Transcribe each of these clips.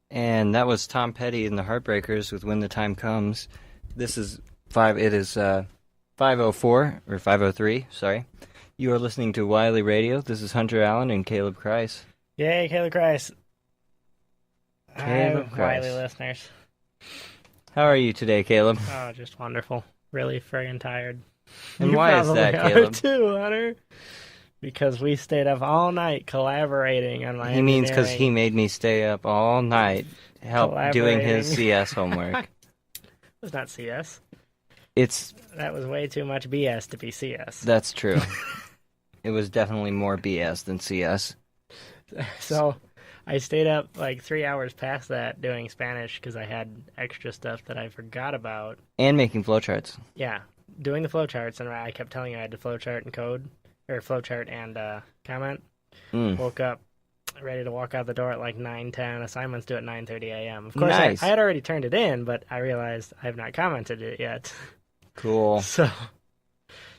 And that was Tom Petty and the Heartbreakers with When the Time Comes. This is 5:04 or 5:03, sorry. You are listening to Wiley Radio. This is Hunter Allen and Caleb Kreis. Yay, Caleb Kreis. Caleb Hi, Kreis. Wiley listeners. How are you today, Caleb? Oh, just wonderful. Really friggin' tired. And You why is that, probably Caleb? are too, Hunter. Because we stayed up all night collaborating on my He means because engineering. he made me stay up all night doing his Collaborating. CS homework. It was not CS. It's That was way too much BS to be CS. That's true. It was definitely more BS than CS. So I stayed up like 3 hours past that doing Spanish because I had extra stuff that I forgot about. And making flowcharts. Yeah, doing the flowcharts, and I kept telling you I had to flowchart and code, or flowchart and comment. Woke up ready to walk out the door at like 9:10. Assignments due at 9:30 a.m. Of course, Nice. I had already turned it in, but I realized I have not commented it yet. Cool. So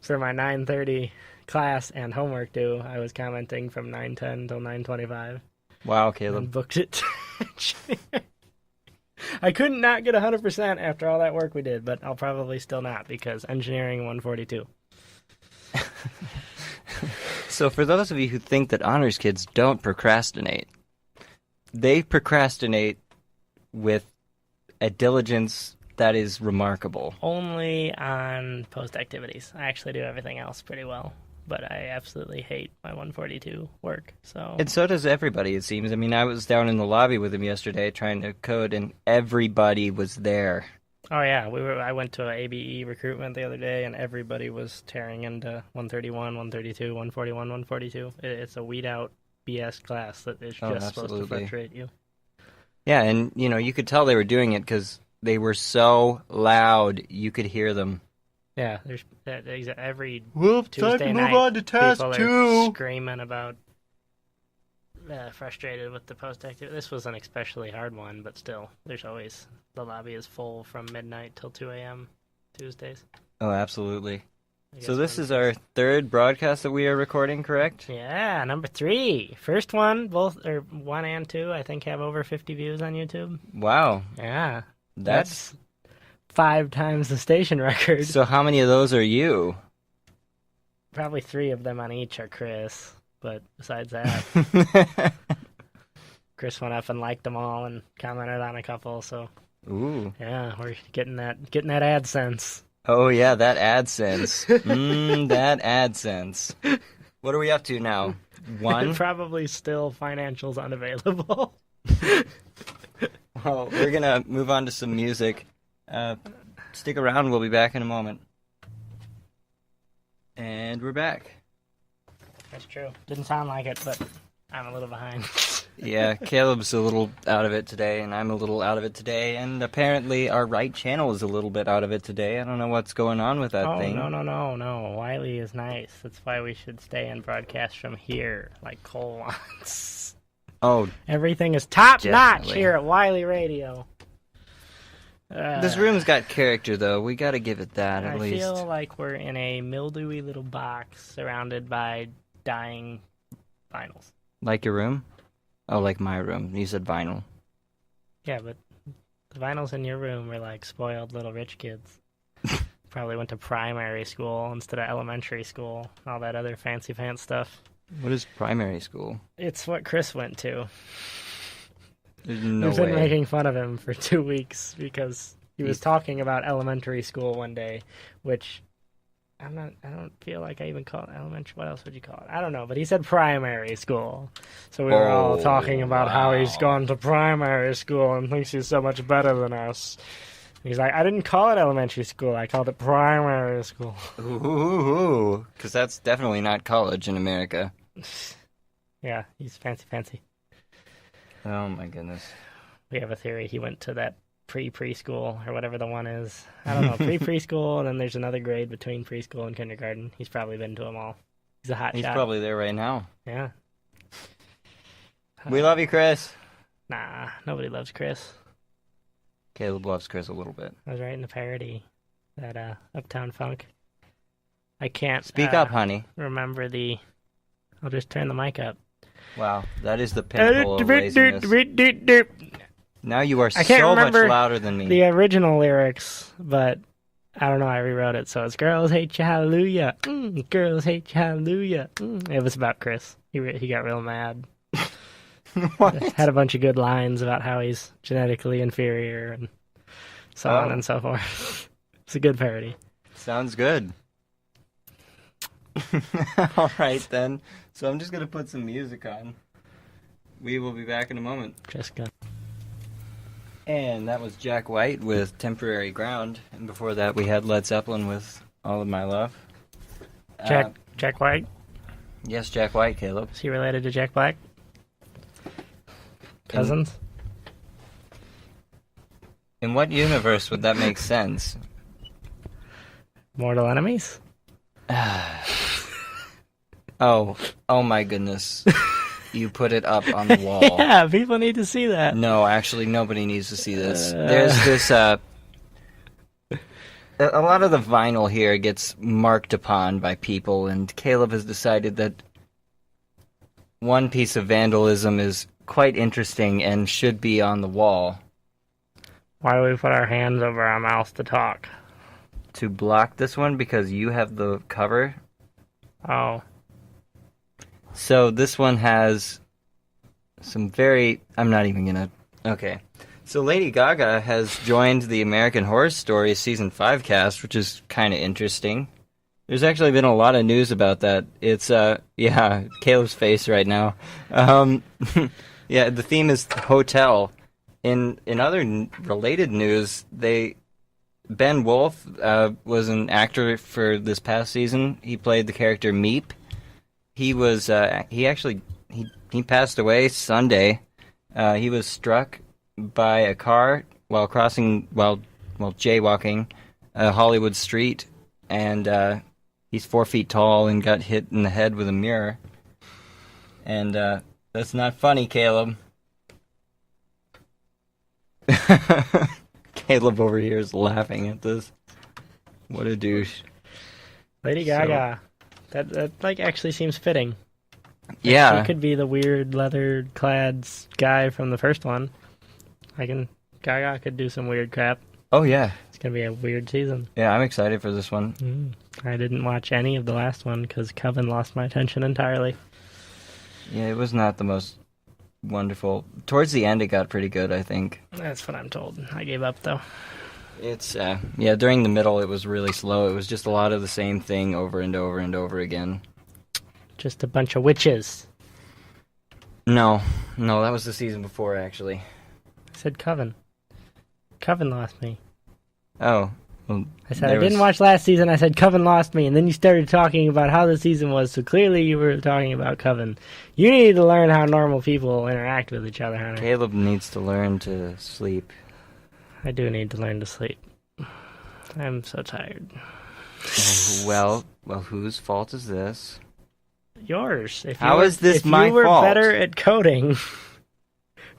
for my 9:30 class and homework due, I was commenting from 9:10 till 9:25. Wow, And Caleb. booked it. I couldn't not get 100% after all that work we did, but I'll probably still not because engineering 142. So for those of you who think that honors kids don't procrastinate, they procrastinate with a diligence that is remarkable. Only on post activities. I actually do everything else pretty well, but I absolutely hate my 142 work. So And so does everybody, it seems. I mean, I was down in the lobby with him yesterday trying to code, and everybody was there. oh yeah, I went to a ABE recruitment the other day, and everybody was tearing into 131, 132, 141, 142. It's a weed out BS class that is Oh, just supposed to absolutely. frustrate you. Yeah, and, you could tell they were doing it because they were so loud you could hear them. Yeah, there's every Well, Tuesday night, people are screaming about frustrated with the post activity. This was an especially hard one, but still, there's always the lobby is full from midnight till 2 a.m. Tuesdays. Oh, absolutely. I So guess this is Wednesdays. our third broadcast that we are recording, correct? Yeah, number 3. First one, both or 1 and 2, I think have over 50 views on YouTube. Wow. Yeah, That's 5 times the station record. So how many of those are you? Probably 3 of them on each are Chris, but besides that, Chris went up and liked them all and commented on a couple. So Ooh. yeah, we're getting that AdSense. Oh, yeah, that AdSense. That AdSense. What are we up to now? 1? Probably still financials unavailable. Well, we're going to move on to some music. Stick around. We'll be back in a moment. And we're back. That's true. Didn't sound like it, but I'm a little behind. Yeah, Caleb's a little out of it today, and I'm a little out of it today, and apparently our right channel is a little bit out of it today. I don't know what's going on with that Oh, thing. no. Wiley is nice. That's why we should stay and broadcast from here, like Cole wants. Oh, Everything is top notch Definitely. here at Wiley Radio. this room's got character, though. We gotta give it that, at I least. feel like we're in a mildewy little box surrounded by dying vinyls. Like your room? Oh, like my room. You said vinyl. Yeah, but the vinyls in your room were like spoiled little rich kids. Probably went to primary school instead of elementary school. All that other fancy pants stuff. What is primary school? It's what Chris went to. There's no We've been way. making fun of him for 2 weeks because he was talking about elementary school one day, which I don't feel like I even call it elementary. What else would you call it? I don't know, but he said primary school. So we were all Oh, talking about how he's wow. gone to primary school and thinks he's so much better than us. He's like, I didn't call it elementary school. I called it primary school. Ooh, because that's definitely not college in America. Yeah, he's fancy. Oh my goodness. We have a theory he went to that preschool or whatever the one is. I don't know, preschool, and then there's another grade between preschool and kindergarten. He's probably been to them all. He's a hot He's shot. probably there right now. Yeah. We love you, Chris. Nah, nobody loves Chris. Caleb loves Chris a little bit. I was writing a parody, that Uptown Funk. I can't Speak up, honey. remember the... I'll just turn the mic up. Wow, that is the pinnacle of laziness. Now you are I can't so much remember louder than me. the original lyrics, but I don't know. I rewrote it, so it's "Girls hate you, hallelujah." Girls hate you, hallelujah. It was about Chris. He got real mad. What? Had a bunch of good lines about how he's genetically inferior and so on and so forth. It's a good parody. Sounds good. All right, then. So I'm just going to put some music on. We will be back in a moment. Jessica. And that was Jack White with Temporary Ground. And before that, we had Led Zeppelin with All of My Love. Jack White? Yes, Jack White, Caleb. Is he related to Jack Black? Cousins? In what universe would that make sense? Mortal Enemies? Oh my goodness. You put it up on the wall. Yeah, people need to see that. No, actually, nobody needs to see this. There's this, a lot of the vinyl here gets marked upon by people, and Caleb has decided that one piece of vandalism is quite interesting and should be on the wall. Why do we put our hands over our mouths to talk? To block this one because you have the cover. Oh. So this one has some very... I'm not even gonna... Okay. So Lady Gaga has joined the American Horror Story Season 5 cast, which is kind of interesting. There's actually been a lot of news about that. It's, yeah, Caleb's face right now. Yeah, the theme is hotel. In other related news, Ben Wolf was an actor for this past season. He played the character Meep. He passed away Sunday. He was struck by a car while jaywalking Hollywood Street, and he's 4 feet tall and got hit in the head with a mirror. And that's not funny, Caleb. Caleb over here is laughing at this. What a douche. Lady Gaga. That like actually seems fitting. Yeah. She could be the weird leather-clad guy from the first one. Gaga could do some weird crap. Oh, yeah. It's going to be a weird season. Yeah, I'm excited for this one. I didn't watch any of the last one because Coven lost my attention entirely. Yeah, it was not the most wonderful. Towards the end, it got pretty good, I think. That's what I'm told. I gave up, though. It's, yeah, during the middle, it was really slow. It was just a lot of the same thing over and over and over again. Just a bunch of witches. No, that was the season before, actually. I said Coven. Coven lost me. Oh. Well, I said I didn't watch last season. I said Coven lost me, and then you started talking about how the season was, so clearly you were talking about Coven. You need to learn how normal people interact with each other, Hunter. Caleb needs to learn to sleep. I do need to learn to sleep. I'm so tired. Well, whose fault is this? Yours. How is this my fault? If you were better at coding,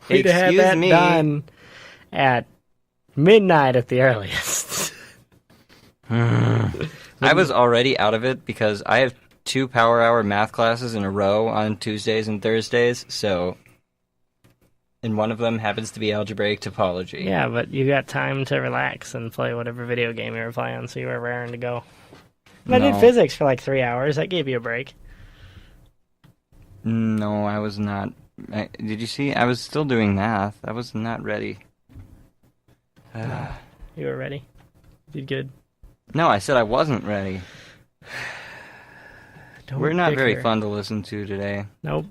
we'd have had that done at midnight at the earliest. I was already out of it because I have 2 power hour math classes in a row on Tuesdays and Thursdays, so... And one of them happens to be algebraic topology. Yeah, but you got time to relax and play whatever video game you were playing, so you were raring to go. And I did physics for like 3 hours. That gave you a break. No, I was not. Did you see? I was still doing math. I was not ready. You were ready? You did good. No, I said I wasn't ready. We're not very her. fun to listen to today. Nope.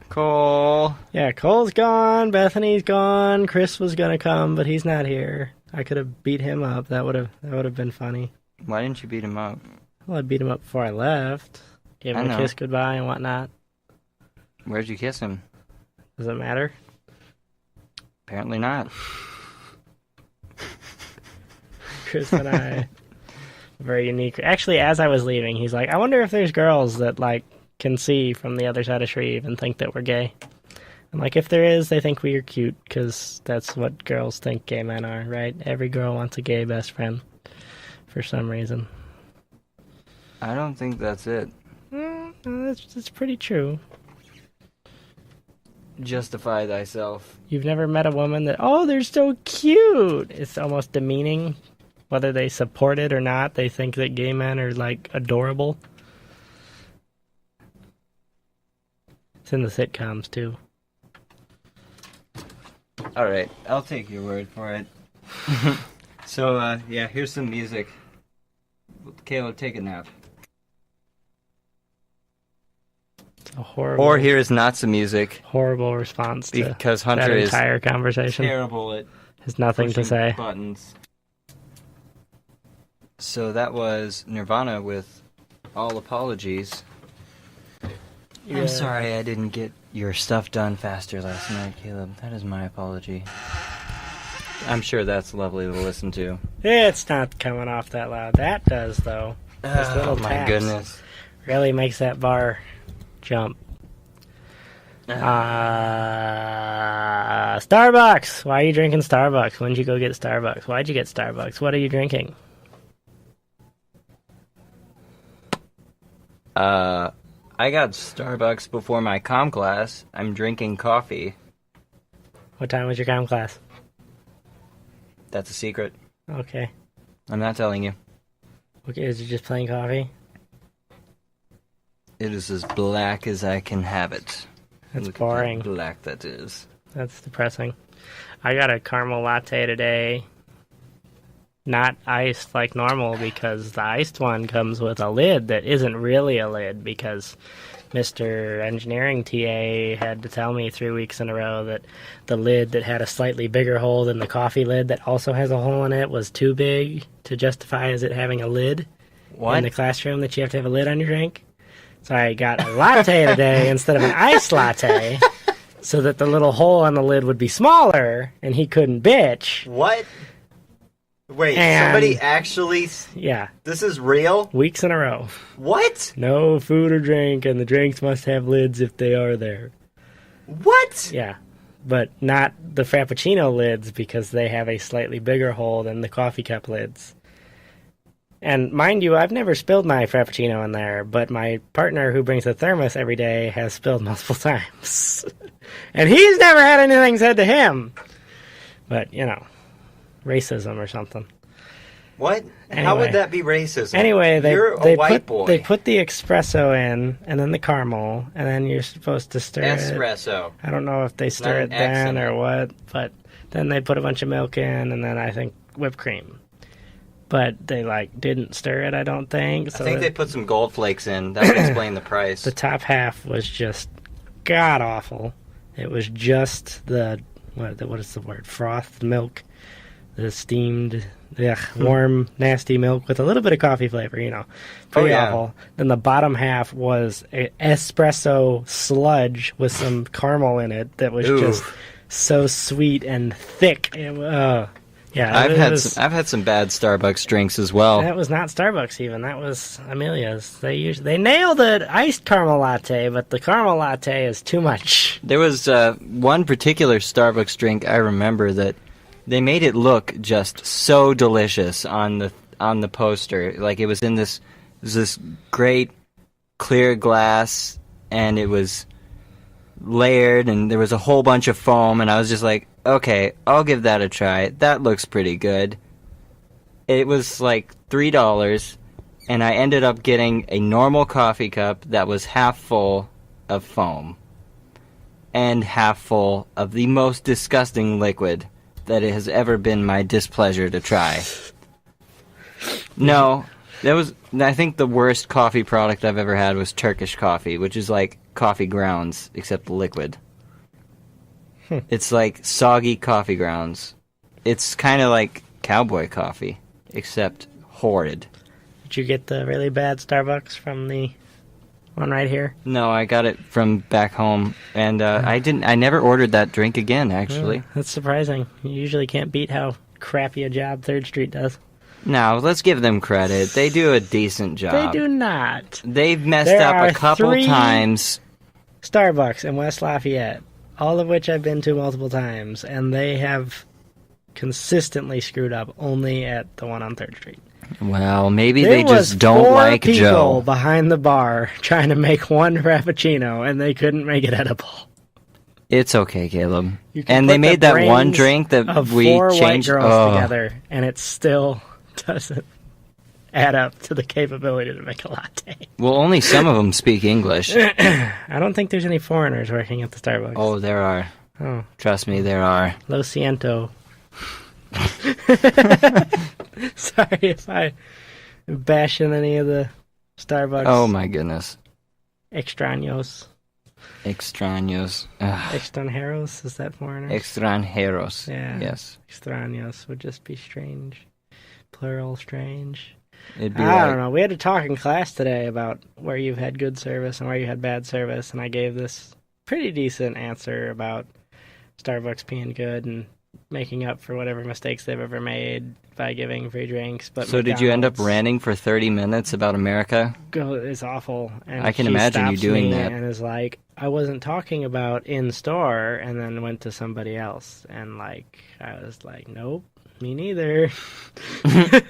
Cole. Yeah, Cole's gone. Bethany's gone. Chris was gonna come, but he's not here. I could have beat him up. That would have been funny. Why didn't you beat him up? Well, I beat him up before I left. Gave him a kiss goodbye and whatnot. Where'd you kiss him? Does it matter? Apparently not. Chris and I, very unique. Actually, as I was leaving, he's like, I wonder if there's girls that, like, can see from the other side of Shreve and think that we're gay. I'm like, if there is, they think we are cute, because that's what girls think gay men are, right? Every girl wants a gay best friend, for some reason. I don't think that's it. That's pretty true. justify thyself. You've never met a woman that, oh, they're so cute. It's almost demeaning. Whether they support it or not, they think that gay men are, like, adorable. It's in the sitcoms, too. All right, I'll take your word for it. So, yeah, here's some music. Caleb, take a nap. It's a horrible... Or here is not some music. Horrible response to because Hunter that is entire conversation. Terrible at Has nothing to say. Buttons. So that was Nirvana with All Apologies. Yeah. I'm sorry I didn't get your stuff done faster last night, Caleb. That is my apology. I'm sure that's lovely to listen to. It's not coming off that loud. That does, though. Those little Oh, my taps goodness. really makes that bar jump. Starbucks! Why are you drinking Starbucks? When did you go get Starbucks? Why'd you get Starbucks? What are you drinking? I got Starbucks before my comm class. I'm drinking coffee. What time was your comm class? That's a secret. Okay. I'm not telling you. Okay, is it just plain coffee? It is as black as I can have it. That's Look at boring. how black that is. That's depressing. I got a caramel latte today. Not iced like normal because the iced one comes with a lid that isn't really a lid because Mr. Engineering TA had to tell me 3 weeks in a row that the lid that had a slightly bigger hole than the coffee lid that also has a hole in it was too big to justify as it having a lid in the classroom, that you have to have a lid on your drink. So I got a latte today instead of an iced latte so that the little hole on the lid would be smaller and he couldn't bitch. What? Wait, And- somebody actually... Yeah, This is real? weeks in a row. What? No food or drink, and the drinks must have lids if they are there. What? Yeah, but not the Frappuccino lids because they have a slightly bigger hole than the coffee cup lids. And mind you, I've never spilled my Frappuccino in there, but my partner who brings the thermos every day has spilled multiple times. And he's never had anything said to him. But, you know, racism or something. What? How Anyway. would that be racism? Anyway, You're a they white boy. They put the espresso in, and then the caramel, and then you're supposed to stir it. Espresso. I don't know if they stir an it then accent. or what, but then they put a bunch of milk in, and then I think whipped cream. But they, like, didn't stir it, I don't think. So I think they put some gold flakes in. That would explain the price. the top half was just god-awful. It was just the, what is the word, frothed milk, the steamed, warm, nasty milk with a little bit of coffee flavor, you know. Pretty yeah. awful. Then the bottom half was a espresso sludge with some caramel in it that was Oof. just so sweet and thick. Yeah, I've had some bad Starbucks drinks as well. that was not Starbucks even. That was Amelia's. They nailed the iced caramel latte, but the caramel latte is too much. There was one particular Starbucks drink I remember that they made it look just so delicious on the poster. Like it was in this great clear glass, and it was layered, and there was a whole bunch of foam, and I was just like, okay, I'll give that a try. That looks pretty good. It was like $3, and I ended up getting a normal coffee cup that was half full of foam and half full of the most disgusting liquid that it has ever been my displeasure to try. No, I think the worst coffee product I've ever had was Turkish coffee, which is like coffee grounds, except the liquid. It's like soggy coffee grounds. It's kind of like cowboy coffee, except horrid. Did you get the really bad Starbucks from the one right here? No, I got it from back home, and I never ordered that drink again, actually. That's surprising. You usually can't beat how crappy a job 3rd Street does. Now, let's give them credit. They do a decent job. They do not. They've messed There up are a couple 3 times. Starbucks in West Lafayette, all of which I've been to multiple times, and they have consistently screwed up only at the one on 3rd Street. Well, maybe There they was just don't 4 like people Joe. behind the bar trying to make one Frappuccino, and they couldn't make it edible. It's okay, Caleb. You can And put they made the that one brains drink that of we 4 changed. white girls together, and it still doesn't add up to the capability to make a latte. Well, only some of them speak English. I don't think there's any foreigners working at the Starbucks. Oh, there are. Oh. Trust me, there are. Lo siento. Sorry if I bash in any of the Starbucks. Oh my goodness. Extraños. Extraños. Extranjeros, is that foreigners? Extranjeros. Yeah. Yes. Extraños would just be strange. Plural strange. It'd be I don't know. We had to talk in class today about where you've had good service and where you had bad service, and I gave this pretty decent answer about Starbucks being good and making up for whatever mistakes they've ever made by giving free drinks. But So did you end up McDonald's ranting for 30 minutes about America? is awful. And I can she imagine you stops doing me that. and is like, I wasn't talking about in store, and then went to somebody else, and like I was like, nope, me neither. I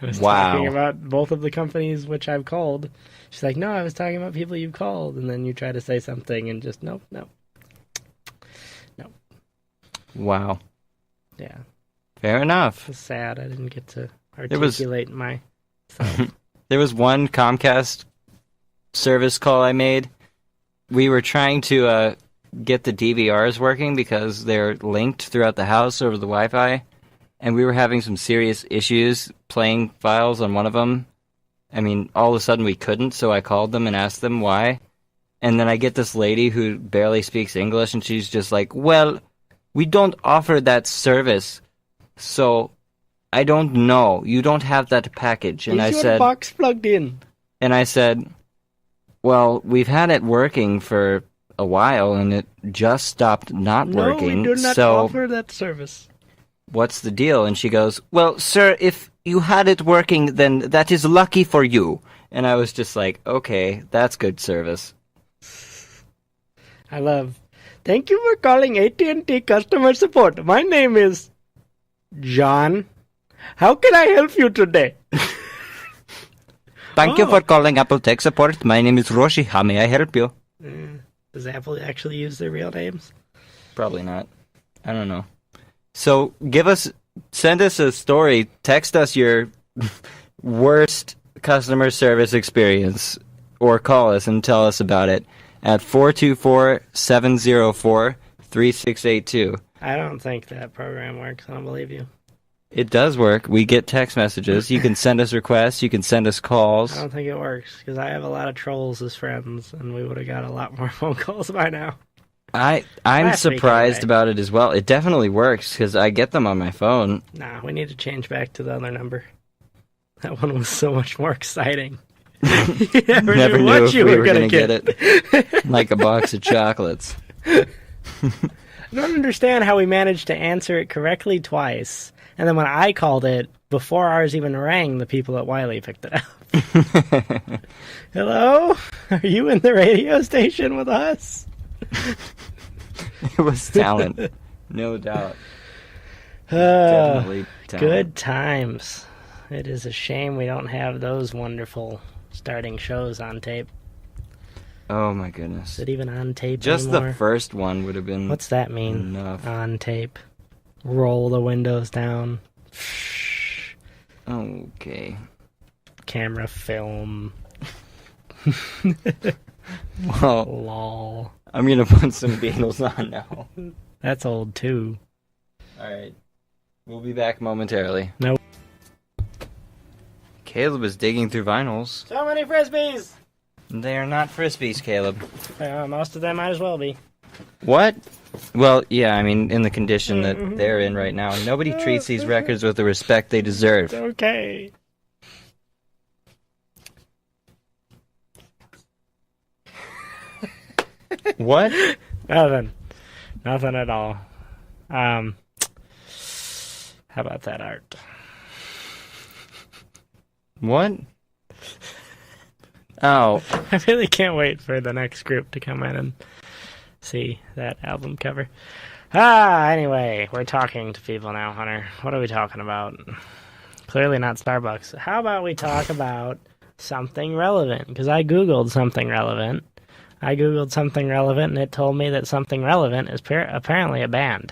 was talking about both of the companies which I've called. She's like, no, I was talking about people you've called, and then you try to say something and just nope. Wow. Yeah. Fair enough. It's sad I didn't get to articulate myself. There was one Comcast service call I made. We were trying to get the DVRs working because they're linked throughout the house over the Wi-Fi, and we were having some serious issues playing files on one of them. I mean, all of a sudden we couldn't, so I called them and asked them why. And then I get this lady who barely speaks English, and she's just like, well, we don't offer that service, so I don't know. You don't have that package. And Is your box plugged in? And I said, well, we've had it working for a while, and it just stopped not working. No, we do not offer that service. What's the deal? And she goes, well, sir, if you had it working, then that is lucky for you. And I was just like, okay, that's good service. Thank you for calling AT&T customer support. My name is John. How can I help you today? Thank you for calling Apple Tech Support. My name is Roshi. How may I help you? Does Apple actually use their real names? Probably not. I don't know. So send us a story. Text us your worst customer service experience, or call us and tell us about it at 424-704-3682. I don't think that program works. I don't believe you. It does work. We get text messages. You can send us requests. You can send us calls. I don't think it works, because I have a lot of trolls as friends, and we would have got a lot more phone calls by now. I'm surprised about it as well. It definitely works, because I get them on my phone. Nah, we need to change back to the other number. That one was so much more exciting. You never knew what you were going to get it. Like a box of chocolates. I don't understand how we managed to answer it correctly twice. And then when I called it, before ours even rang, the people at Wiley picked it up. Hello? Are you in the radio station with us? It was talent. No doubt. Definitely talent. Good times. It is a shame we don't have those wonderful starting shows on tape. Oh my goodness. Is it even on tape Just anymore? the first one would have been What's that mean? Enough. On tape. Roll the windows down. Okay. Camera film. Well, Lol. I'm going to put some Beatles on now. That's old too. Alright. We'll be back momentarily. Nope. Caleb is digging through vinyls. So many Frisbees! They are not Frisbees, Caleb. Most of them might as well be. What? Well, yeah, I mean, in the condition that they're in right now, nobody treats these records with the respect they deserve. Okay. What? Nothing. Nothing at all. How about that art? What? Oh. I really can't wait for the next group to come in and see that album cover. Anyway, we're talking to people now, Hunter. What are we talking about? Clearly not Starbucks. How about we talk about something relevant? Because I Googled something relevant. I googled something relevant, and it told me that something relevant is apparently a band.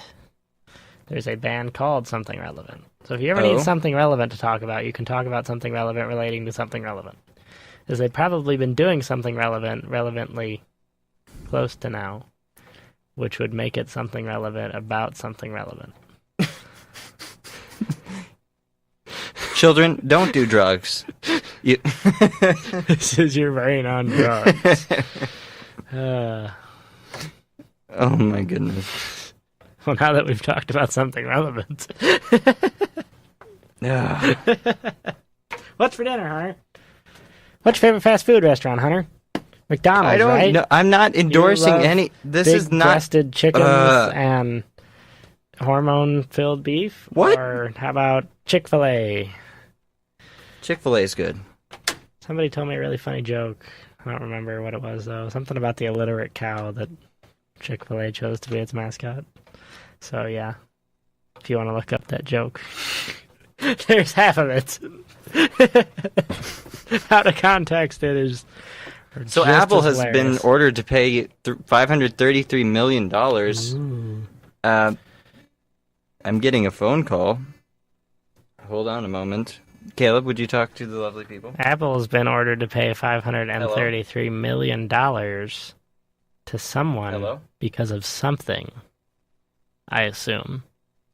There's a band called Something Relevant. So if you ever need something relevant to talk about, you can talk about something relevant relating to something relevant. Because they've probably been doing something relevantly close to now, which would make it something relevant about something relevant. Children, don't do drugs. This is your brain on drugs. Oh my goodness. Well, now that we've talked about something relevant. What's for dinner, Hunter? What's your favorite fast food restaurant, Hunter? McDonald's, I don't right? know. I'm not endorsing any. This is not big-breasted chickens and hormone-filled beef. What? Or how about Chick-fil-A? Chick-fil-A is good. Somebody told me a really funny joke. I don't remember what it was, though. Something about the illiterate cow that Chick-fil-A chose to be its mascot. So, yeah. If you want to look up that joke. There's half of it. Out of context, it is. So Apple has been ordered to pay $533 million. I'm getting a phone call. Hold on a moment. Caleb, would you talk to the lovely people? Apple has been ordered to pay $533 million to someone because of something, I assume.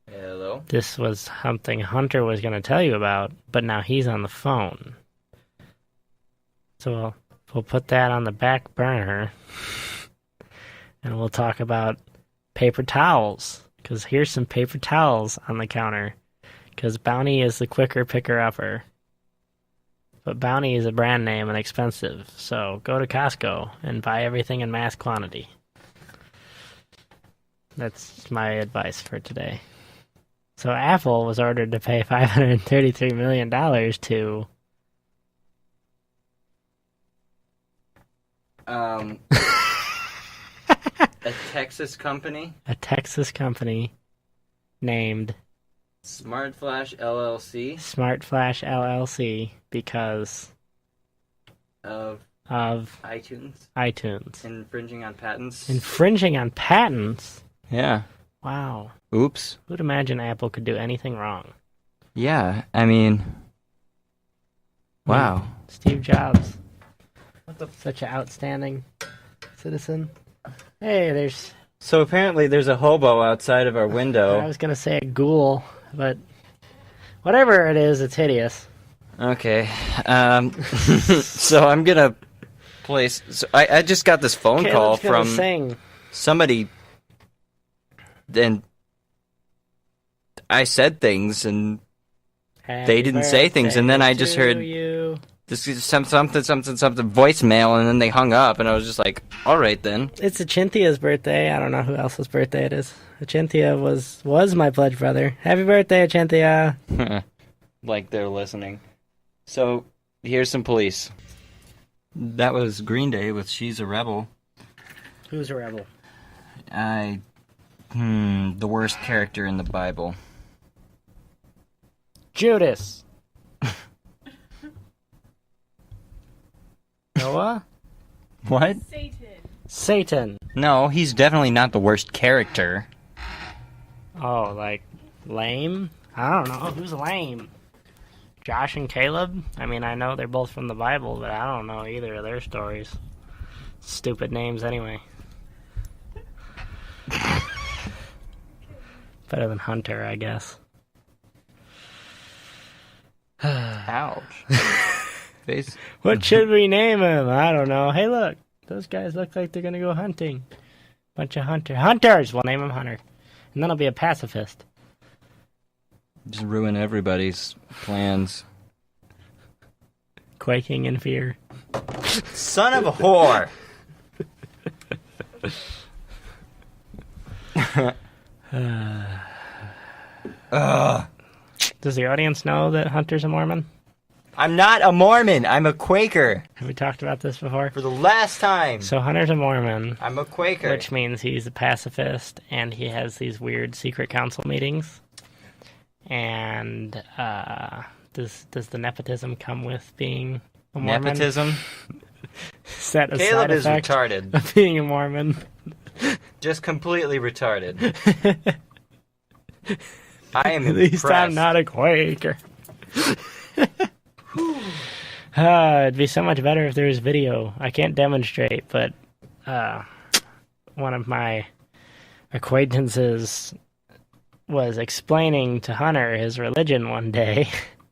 Hello? This was something Hunter was going to tell you about, but now he's on the phone. So we'll put that on the back burner, and we'll talk about paper towels, because here's some paper towels on the counter, because Bounty is the quicker picker-upper. But Bounty is a brand name and expensive, so go to Costco and buy everything in mass quantity. That's my advice for today. So Apple was ordered to pay $533 million to... a Texas company? A Texas company named... Smart Flash LLC? Smart Flash LLC, because... Of iTunes? iTunes. Infringing on patents? Infringing on patents? Yeah. Wow. Oops. Who'd imagine Apple could do anything wrong? Yeah, I mean... Wow. Steve Jobs. Such an outstanding citizen. Hey, there's... So apparently there's a hobo outside of our window. I was going to say a ghoul, but whatever it is, it's hideous. Okay. So I'm going to place... So I just got this phone call from somebody, and I said things, and they didn't say things, and then I just heard... This is something voicemail, and then they hung up, and I was just like, all right then. It's Achinthia's birthday. I don't know who else's birthday it is. Achinthia was my pledge brother. Happy birthday, Achinthia. Like they're listening. So, here's some police. That was Green Day with She's a Rebel. Who's a rebel? The worst character in the Bible. Judas. Noah? What? Satan. No, he's definitely not the worst character. Oh, like lame? I don't know. Who's lame? Josh and Caleb? I mean, I know they're both from the Bible, but I don't know either of their stories. Stupid names anyway. Better than Hunter, I guess. Ouch. What should we name him? I don't know. Hey, look. Those guys look like they're going to go hunting. Bunch of hunters! We'll name him Hunter. And then I'll be a pacifist. Just ruin everybody's plans. Quaking in fear. Son of a whore! Does the audience know that Hunter's a Mormon? I'm not a Mormon. I'm a Quaker. Have we talked about this before? For the last time. So Hunter's a Mormon. I'm a Quaker. Which means he's a pacifist, and he has these weird secret council meetings. And does the nepotism come with being a Mormon? Nepotism? Set a Caleb side is effect retarded. of being a Mormon. Just completely retarded. I am At least impressed. I'm not a Quaker. It'd be so much better if there was video. I can't demonstrate, but one of my acquaintances was explaining to Hunter his religion one day.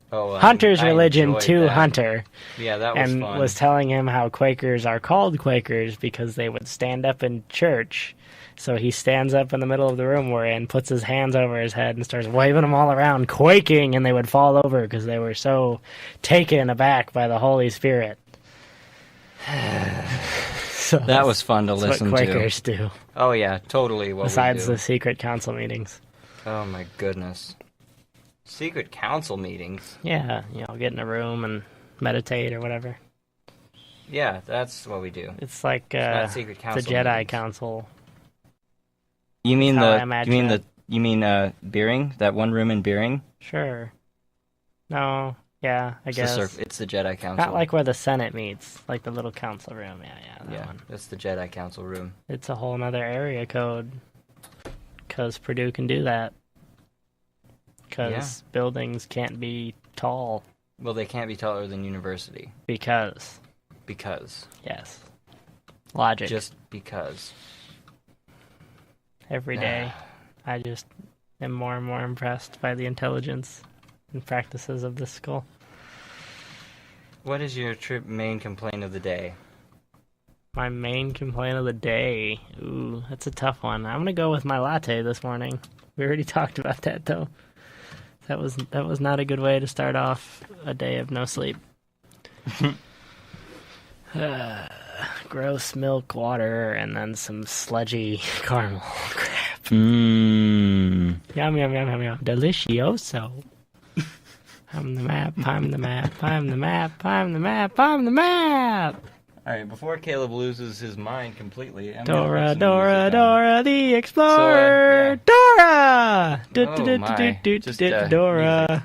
Oh, Hunter's I religion enjoyed to that. Hunter. Yeah, that was And fun. was telling him how Quakers are called Quakers because they would stand up in church. So he stands up in the middle of the room we're in, puts his hands over his head, and starts waving them all around, quaking, and they would fall over because they were so taken aback by the Holy Spirit. So That was fun to that's listen what to. Quakers do, Oh yeah, totally what besides we do. the secret council meetings. Oh my goodness. Secret council meetings? Yeah, get in a room and meditate or whatever. Yeah, that's what we do. It's like not secret the council Jedi meetings. Council. You mean How I the imagine it. Beering? That one room in Beering? Sure. No, yeah, I guess. It's the Jedi Council. Not like where the Senate meets, like the little council room. Yeah, that one. That's the Jedi Council room. It's a whole nother area code. Because Purdue can do that. Because buildings can't be tall. Well, they can't be taller than university. Because. Yes. Logic. Just because. Every day, I just am more and more impressed by the intelligence and practices of this school. What is your main complaint of the day? My main complaint of the day. Ooh, that's a tough one. I'm gonna go with my latte this morning. We already talked about that though. That was not a good way to start off a day of no sleep. Gross milk, water, and then some sludgy caramel crap. Mmm. Yum, yum, yum, yum, yum. Delicioso. I'm the map, I'm the map, I'm the map, I'm the map, I'm the map! Alright, before Caleb loses his mind completely, I'm Dora, gonna put some Dora, music on. Dora the Explorer! Dora! Oh, my. Just, Dora.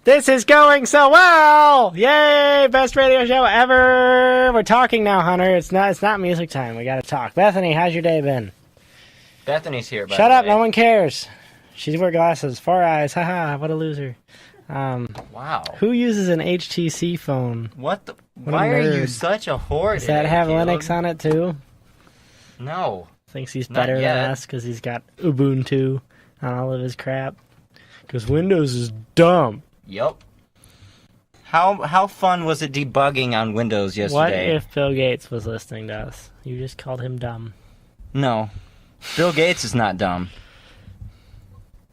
This is going so well! Yay! Best radio show ever! We're talking now, Hunter. It's not music time. We gotta talk. Bethany, how's your day been? Bethany's here, by Shut the up, way. no one cares. She wears glasses, 4 eyes, haha, what a loser. Wow. Who uses an HTC phone? What the... What a Why are you nerd. such a whore Does that today, have Caleb? Linux on it too? No. Thinks he's Not better yet. than us because he's got Ubuntu on all of his crap. Because Windows is dumb. Yep. How fun was it debugging on Windows What yesterday? if Bill Gates was listening to us? You just called him dumb. No. Bill Gates is not dumb.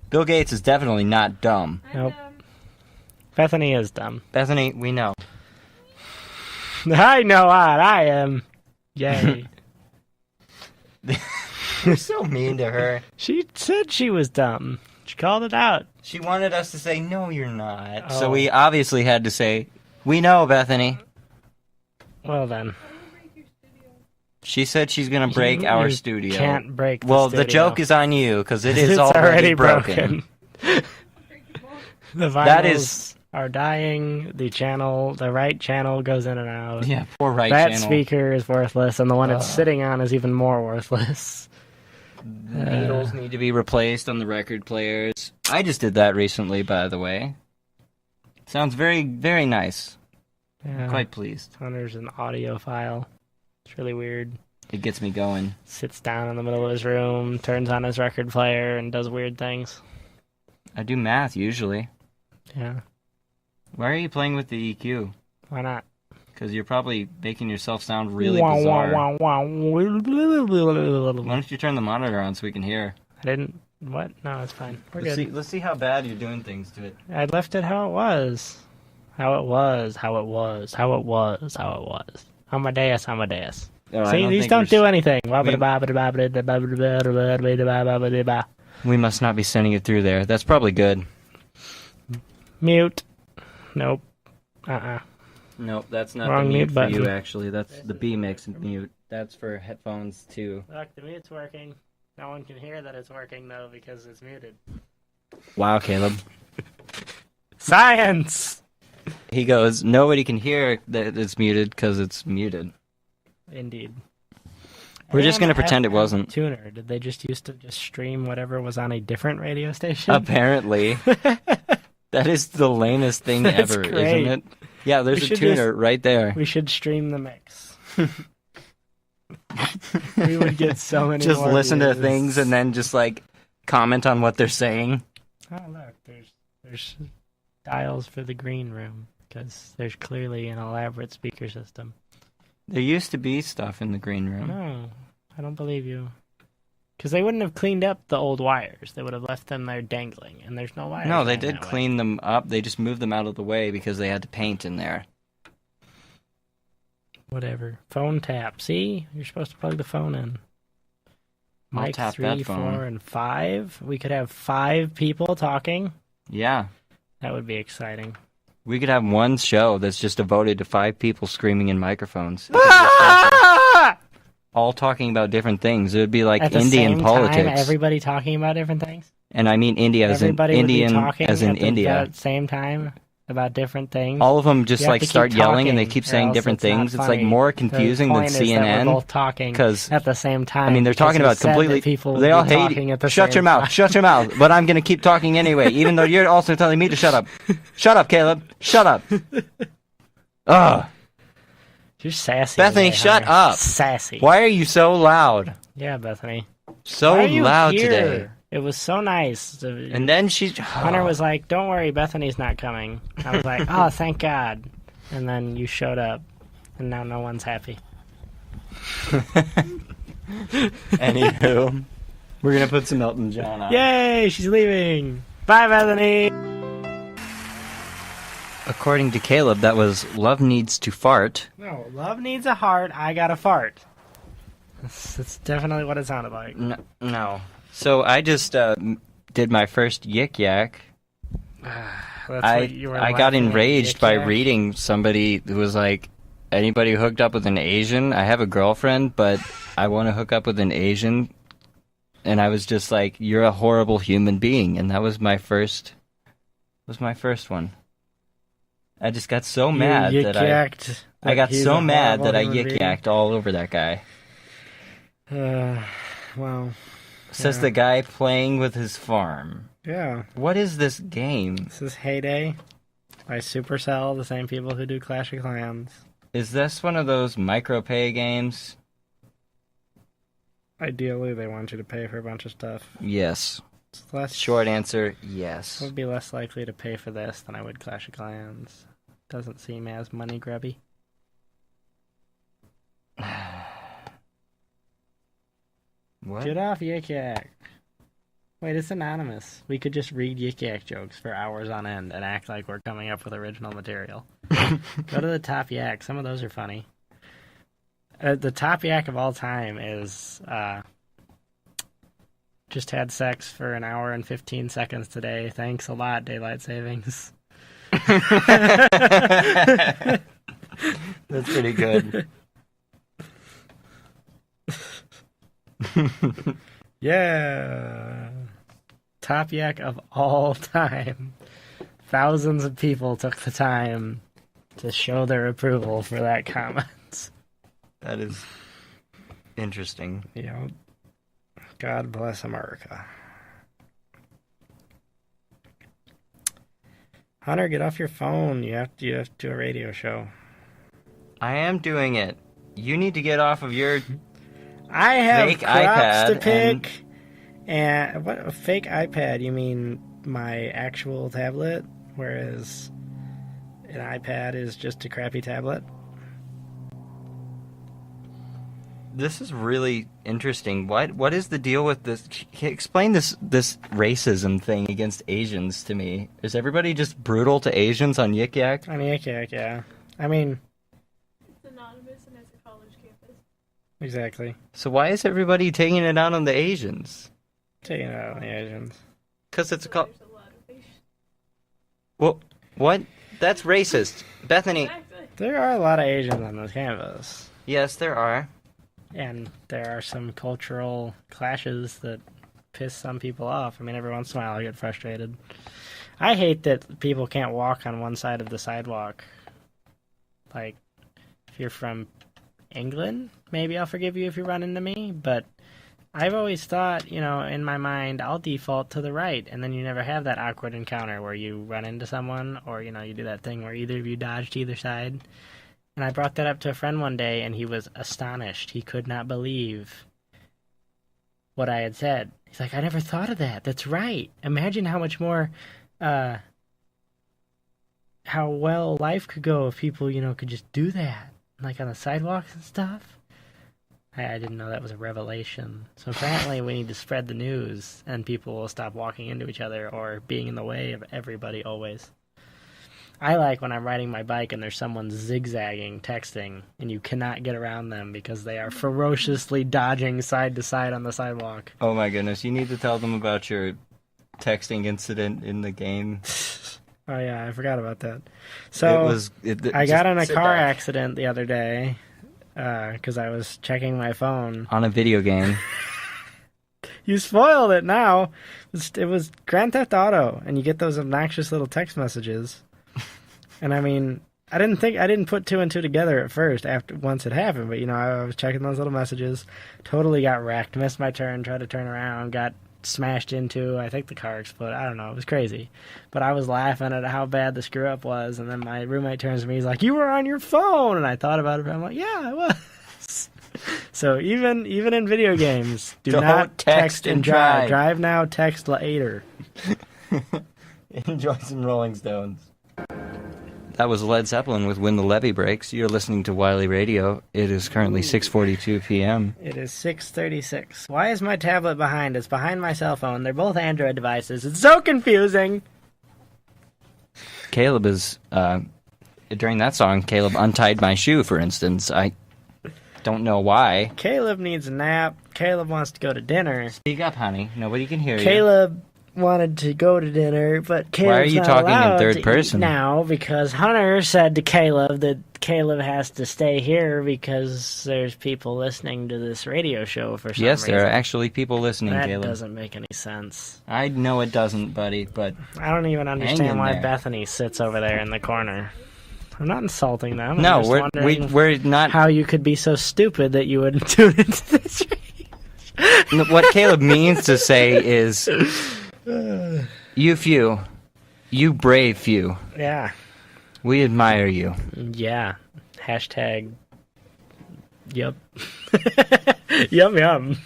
Bill Gates is definitely not dumb. Nope. Bethany is dumb. Bethany, we know. I know what I am. Yay. You're so mean to her. She said she was dumb. She called it out. She wanted us to say, no, you're not. Oh. So we obviously had to say, we know, Bethany. Well then. She said she's going to break our You studio. Can't break the Well, studio. the joke is on you, because it is It's already broken. The vinyls That is- are dying. The right channel goes in and out. Yeah, poor right That channel. speaker is worthless, and the one it's sitting on is even more worthless. Needles need to be replaced on the record players. I just did that recently, by the way. Sounds very, very nice. Yeah. Quite pleased. Hunter's an audiophile. It's really weird. It gets me going. Sits down in the middle of his room, turns on his record player, and does weird things. I do math, usually. Yeah. Why are you playing with the EQ? Why not? Because you're probably making yourself sound really Wah, bizarre. wah, wah, Why wah. don't you turn the monitor on so we can hear? I didn't. What? No, it's fine. We're Let's good. see how bad you're doing things to it. I left it how it was. How it was. How it was. How it was. How it was. Amadeus. Amadeus. Oh, See, these don't do anything. We must not be sending it through there. That's probably good. Mute. Nope. Nope, that's not Wrong the mute mute for you, button. actually. That's the B mix mute. That's for headphones, too. Look, the mute's working. No one can hear that it's working, though, because it's muted. Wow, Caleb. Science! He goes, nobody can hear that it's muted because it's muted. Indeed. We're just going to pretend it AM wasn't. Tuner. Did they just used to just stream whatever was on a different radio station? Apparently. That is the lamest thing That's ever, great. isn't it? Yeah, there's a tuner right there. We should stream the mix. We would get so many Just more listen to views. things and then just like comment on what they're saying. Oh, look, there's dials for the green room because there's clearly an elaborate speaker system. There used to be stuff in the green room. No, I don't believe you. Because they wouldn't have cleaned up the old wires. They would have left them there dangling, and there's no wires. No, they running did that way. clean them up. They just moved them out of the way because they had to paint in there. Whatever. Phone tap. See? You're supposed to plug the phone in. I'll Mic tap 3, that phone. 4, and 5. We could have 5 people talking. Yeah. That would be exciting. We could have one show that's just devoted to 5 people screaming in microphones. All talking about different things. It would be like At the Indian same politics. time, everybody talking about different things? And I mean India as in Everybody would be Indian talking as in at the India. same time about different things? All of them just You have like to keep start yelling and they talking, keep or saying else different it's not things. It's like funny. more The confusing than point is that we're CNN. both talking 'cause- at the same time. I mean, they're because talking you about said that completely. people They would all be hate. talking at the Shut same your mouth. time. Shut your mouth. But I'm gonna keep talking anyway, even though you're also telling me to shut up. Shut up, Caleb. Shut up. Ugh. You're sassy. Bethany, today, shut Hunter. up. Sassy. Why are you so loud? Yeah, Bethany. So Why are you loud here? today. It was so nice. And then she. Hunter was like, "Don't worry, Bethany's not coming." I was like, "Oh, thank God." And then you showed up, and now no one's happy. Anywho, we're gonna put some Elton John on. Yay, she's leaving. Bye, Bethany. According to Caleb, that was "Love Needs to Fart." No, love needs a heart. I got a fart. That's definitely what it sounded like. No. So I just did my first yik yak. That's I what you were got laughing at, enraged by yik-yak? reading somebody who was like, anybody who hooked up with an Asian? I have a girlfriend, but I want to hook up with an Asian. And I was just like, you're a horrible human being. And that was my first one. I just got so You mad that yik-yacked I got he's so a mad horrible that I human being. yik-yacked all over that guy. Well, Says Yeah. the guy playing with his farm. yeah. What is this game? This is Heyday by Supercell, the same people who do Clash of Clans. Is this one of those micropay games? Ideally, they want you to pay for a bunch of stuff. Yes. It's less, Short answer, I yes. would be less likely to pay for this than I would Clash of Clans. Doesn't seem as money grubby. What? Get off Yik Yak. Wait, it's anonymous. We could just read Yik Yak jokes for hours on end and act like we're coming up with original material. Go to the top yak. Some of those are funny. The top yak of all time is just had sex for an hour and 15 seconds today. Thanks a lot, daylight savings. That's pretty good. Yeah. Top yak of all time. Thousands of people took the time to show their approval for that comment. That is interesting. Yep. God bless America. Hunter, get off your phone. You have to do a radio show. I am doing it. You need to get off of your... I have Fake crops iPad to pick. And what a fake iPad? You mean my actual tablet? Whereas an iPad is just a crappy tablet? This is really interesting. What is the deal with this? Explain this racism thing against Asians to me. Is everybody just brutal to Asians on Yik Yak? On Yik Yak, yeah. I mean, It's anonymous and it's a college campus. exactly. So why is everybody taking it out on the Asians? Taking it out on the Asians. Because it's a There's a lot of Asians. Well, what? That's racist. Bethany. Exactly. There are a lot of Asians on this campus. Yes, there are. And there are some cultural clashes that piss some people off. I mean, every once in a while I get frustrated. I hate that people can't walk on one side of the sidewalk. Like, if you're from England, maybe I'll forgive you if you run into me, but I've always thought, in my mind, I'll default to the right, and then you never have that awkward encounter where you run into someone, or, you do that thing where either of you dodged either side. And I brought that up to a friend one day, and he was astonished. He could not believe what I had said. He's like, I never thought of that. That's right. Imagine how much more, how well life could go if people, could just do that, like on the sidewalks and stuff. I didn't know that was a revelation. So apparently we need to spread the news, and people will stop walking into each other or being in the way of everybody always. I like when I'm riding my bike and there's someone zigzagging, texting, and you cannot get around them because they are ferociously dodging side to side on the sidewalk. Oh my goodness, you need to tell them about your texting incident in the game. Oh yeah, I forgot about that. So I got in a car accident the other day. Because I was checking my phone. On a video game. You spoiled it now. It was Grand Theft Auto, and you get those obnoxious little text messages. And I mean, I didn't put two and two together at first once it happened, but I was checking those little messages, totally got wrecked, missed my turn, tried to turn around, got smashed into, I think the car exploded, I don't know, it was crazy. But I was laughing at how bad the screw up was, and then my roommate turns to me, he's like, you were on your phone, and I thought about it, and I'm like, yeah, I was. So even in video games, don't not text and drive. Drive now, text later. Enjoy some Rolling Stones. That was Led Zeppelin with When the Levee Breaks. You're listening to Wiley Radio. It is currently 6:42 p.m. It is 6:36. Why is my tablet behind? It's behind my cell phone. They're both Android devices. It's so confusing. Caleb is, during that song, Caleb untied my shoe, for instance. I don't know why. Caleb needs a nap. Caleb wants to go to dinner. Speak up, honey. Nobody can hear you. Caleb wanted to go to dinner, but Caleb's why are you not talking allowed in third to person eat now because Hunter said to Caleb that Caleb has to stay here because there's people listening to this radio show for some reason. Yes, there are actually people listening, that Caleb. That doesn't make any sense. I know it doesn't, buddy, but I don't even understand why Bethany sits over there in the corner. I'm not insulting them. I'm no, just we're not. How you could be so stupid that you would tune into this radio. What Caleb means to say is, you few, you brave few. Yeah. We admire you. Yeah. Hashtag. Yup. Yum yum.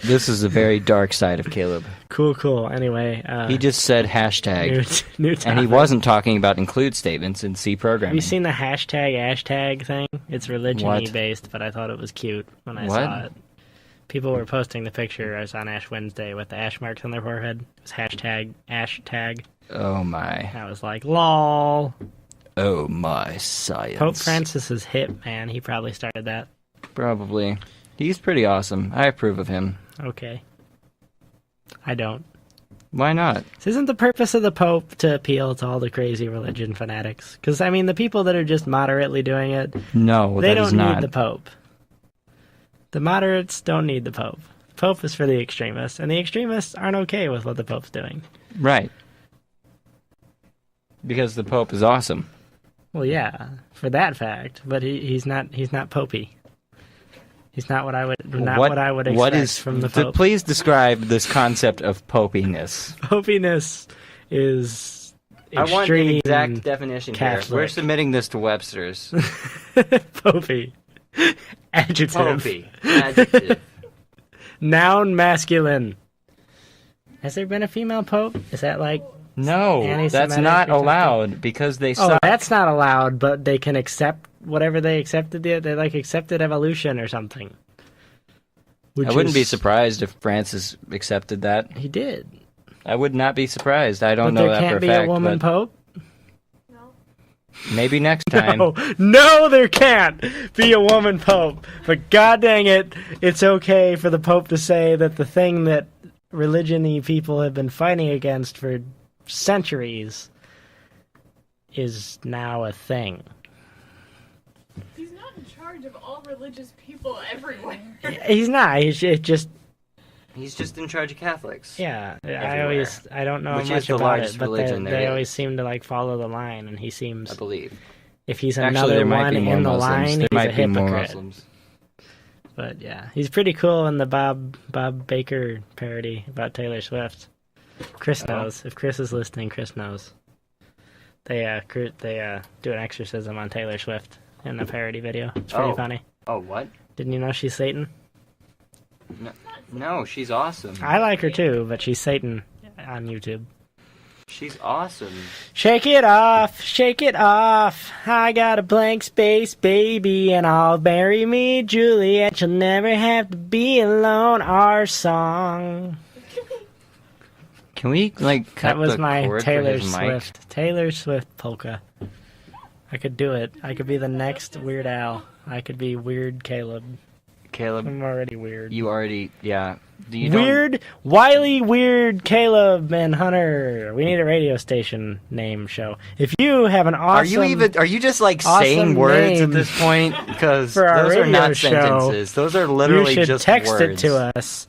This is a very dark side of Caleb. Cool. Anyway. He just said hashtag. New and he wasn't talking about include statements in C programming. Have you seen the hashtag thing? It's religion-y based, but I thought it was cute when I saw it. People were posting the picture. I was on Ash Wednesday with the ash marks on their forehead. It was hashtag ashtag. Oh my. I was like, lol. Oh my science. Pope Francis is hip, man. He probably started that. Probably. He's pretty awesome. I approve of him. Okay. I don't. Why not? This isn't the purpose of the Pope to appeal to all the crazy religion fanatics. Because, I mean, the people that are just moderately doing it, no, they that don't is not. need the Pope. The moderates don't need the Pope. The Pope is for the extremists, and the extremists aren't okay with what the Pope's doing. Right. Because the Pope is awesome. Well, yeah, for that fact, but he's not popey. He's not what I would expect from the Pope. Please describe this concept of popiness. Popiness is extreme. I want an exact definition Catholic. here. We're submitting this to Webster's. Popey. Adjective. Popey. Adjective. Noun masculine. Has there been a female pope? Is that like no? That's not allowed because they suck. Oh, that's not allowed, but they can accept whatever they accepted. They like accepted evolution or something. I wouldn't be surprised if Francis accepted that. He did. I would not be surprised. I don't know that for a fact. There can't be a woman pope? No. Maybe next time. No, there can't be a woman pope. But god dang it, it's okay for the pope to say that the thing that religion-y people have been fighting against for centuries is now a thing. He's not in charge of all religious people everywhere. He's not. He's just He's just in charge of Catholics. Yeah, Everywhere. I don't know Which much is the about largest it, but religion they there always is. seem to like follow the line, and he I seems, believe. if he's Actually, another there might one be more in the Muslims. line, There he's a might be more hypocrite. Muslims. But yeah, he's pretty cool in the Bob Baker parody about Taylor Swift. Chris knows. If Chris is listening, Chris knows. They do an exorcism on Taylor Swift in the parody video. It's pretty funny. Oh, what? Didn't you know she's Satan? No, she's awesome. I like her too, but she's Satan on YouTube. She's awesome. Shake it off, I got a blank space, baby, and I'll bury me, Juliet. You'll never have to be alone. Our song. Can we, like, cut That was the my cord Taylor for his Swift. Taylor Swift polka. I could do it. I could be the next Weird Al. I could be Weird Caleb. mic? Caleb, I'm already weird. you already, yeah. You don't- Weird, wily, weird Caleb and Hunter. We need a radio station name show. If you have an awesome... Are you just, like, awesome saying words name at this point? Because for our those are radio not show, sentences. Those are literally you should just text words. it to us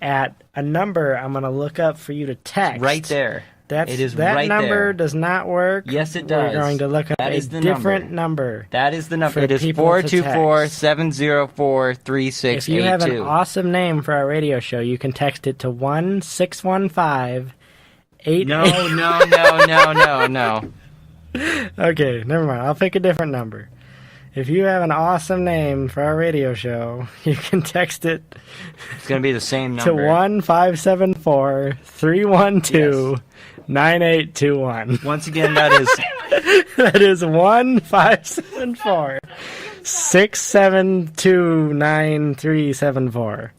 at a number I'm going to look up for you to text. Right there. It is that right number there. does not work. Yes, it We're does. going to look up That a is the different number. That is the number. For It is people to text. 424-704-3682. If you have an awesome name for our radio show, you can text it to 1-615-8... No. Okay, never mind. I'll pick a different number. If you have an awesome name for our radio show, you can text it It's going to be the same to number. 1-574-312-9821. Once again, that is... That is 1-574-672-9374.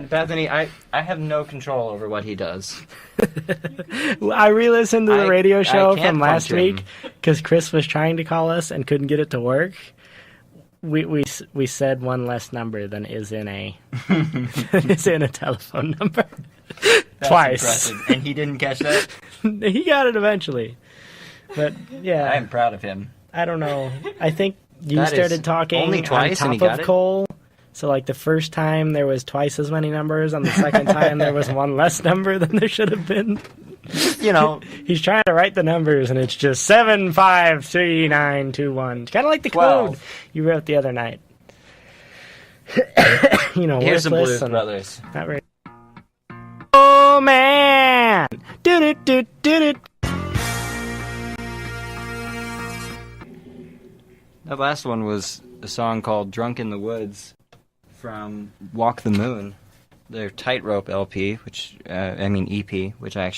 Bethany, I have no control over what he does. I re-listened to the radio show I can't from last punch him. week because Chris was trying to call us and couldn't get it to work. We said one less number than is in a is in a telephone number. That's Twice. impressive. And he didn't catch that? He got it eventually. But yeah, I am proud of him. I don't know. I think you That is started talking only twice on and he top got of it? Cole. So like the first time there was twice as many numbers, on the second time there was one less number than there should have been. You know, He's trying to write the numbers and it's just 753921. Kind of like the code 12. you wrote the other night. You know, here's some worthless Blues and Brothers. not very. Oh man! Do-do-do-do-do. That last one was a song called Drunk in the Woods from Walk the Moon, their Tightrope LP, which, EP, which I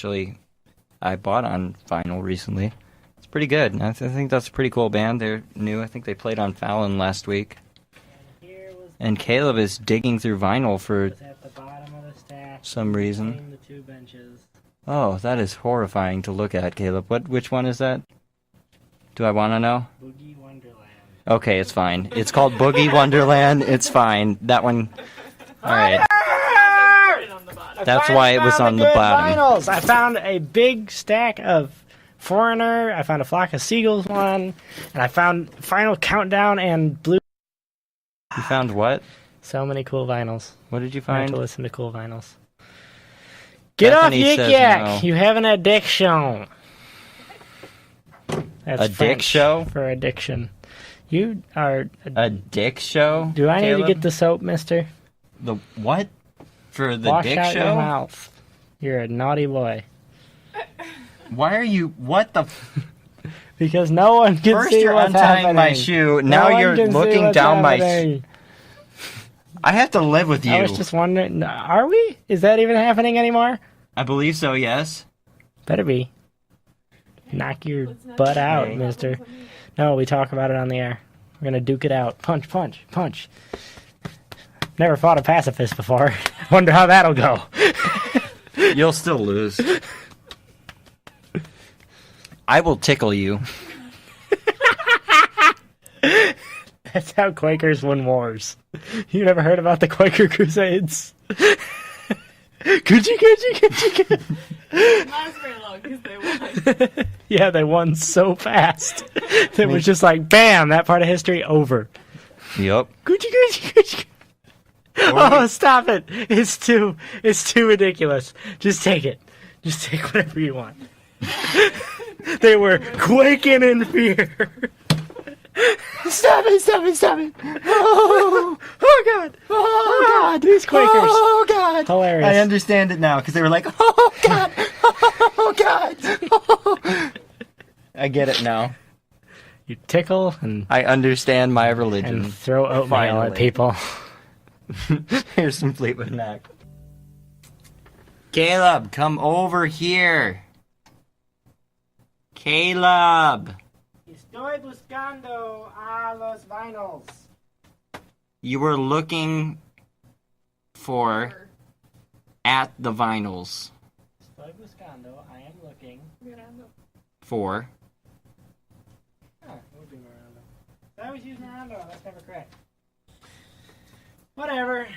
bought on vinyl recently. It's pretty good. I think that's a pretty cool band. They're new. I think they played on Fallon last week. And Caleb is digging through vinyl for At the bottom of the stack, some reason. between the two benches. Oh, that is horrifying to look at, Caleb. Which one is that? Do I want to know? Boogie Wonderland. Okay, it's fine. It's called Boogie Wonderland. It's fine. That one. All right. That's why it was on the bottom. Vinyls. I found a big stack of Foreigner. I found a Flock of Seagulls one, and I found Final Countdown and Blue. You found what? So many cool vinyls. What did you I have find? to listen to cool vinyls. Get Bethany off Yik says Yak! no. You have an addiction. That's A dick French show? for addiction. You are. A dick show? Do I need Caleb? to get the soap, mister? The what? For the Wash dick out your show? mouth. You're a naughty boy. Why are you? What the? Because no one can First see you're what's untying happening. my shoe. No Now one you're can see looking what's down my. happening. I have to live with you. I was just wondering, are we? Is that even happening anymore? I believe so. Yes. Better be. Knock your Let's not butt do out, that. mister. No, we talk about it on the air. We're gonna duke it out. Punch, punch, punch. Never fought a pacifist before. Wonder how that'll go. You'll still lose. I will tickle you. That's how Quakers win wars. You never heard about the Quaker Crusades? Could you? It didn't last very long because they won. Yeah, they won so fast. It was just like, bam, that part of history over. Yep. Gucci. Oh, stop it! It's too ridiculous. Just take it. Just take whatever you want. They were quaking in fear. Stop it! Oh God! Oh God! These Quakers! Oh God! Hilarious. I understand it now because they were like, oh God! Oh God! Oh. I get it now. You tickle and I understand my religion. and throw oatmeal Finally. at people. Here's some Fleetwood Mac. Caleb, come over here. Caleb! Estoy buscando a los vinyls. You were looking for at the vinyls. Estoy buscando. I am looking. For. Huh, it would be Miranda. I always use Miranda. That's never correct. Whatever.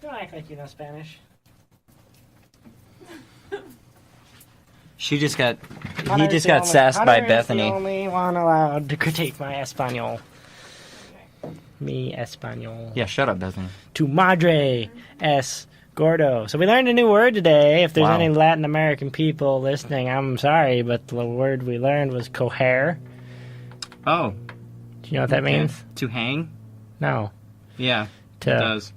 Don't act like you know Spanish. He just got Hunter's the sassed by Hunter is Bethany. the only one allowed to critique my Espanol. Mi Espanol. Yeah, shut up, Bethany. Tu madre es gordo. So we learned a new word today. If there's Wow. any Latin American people listening, I'm sorry, but the word we learned was coger. Oh. Do you know what that means? To hang? No. Yeah, To it does.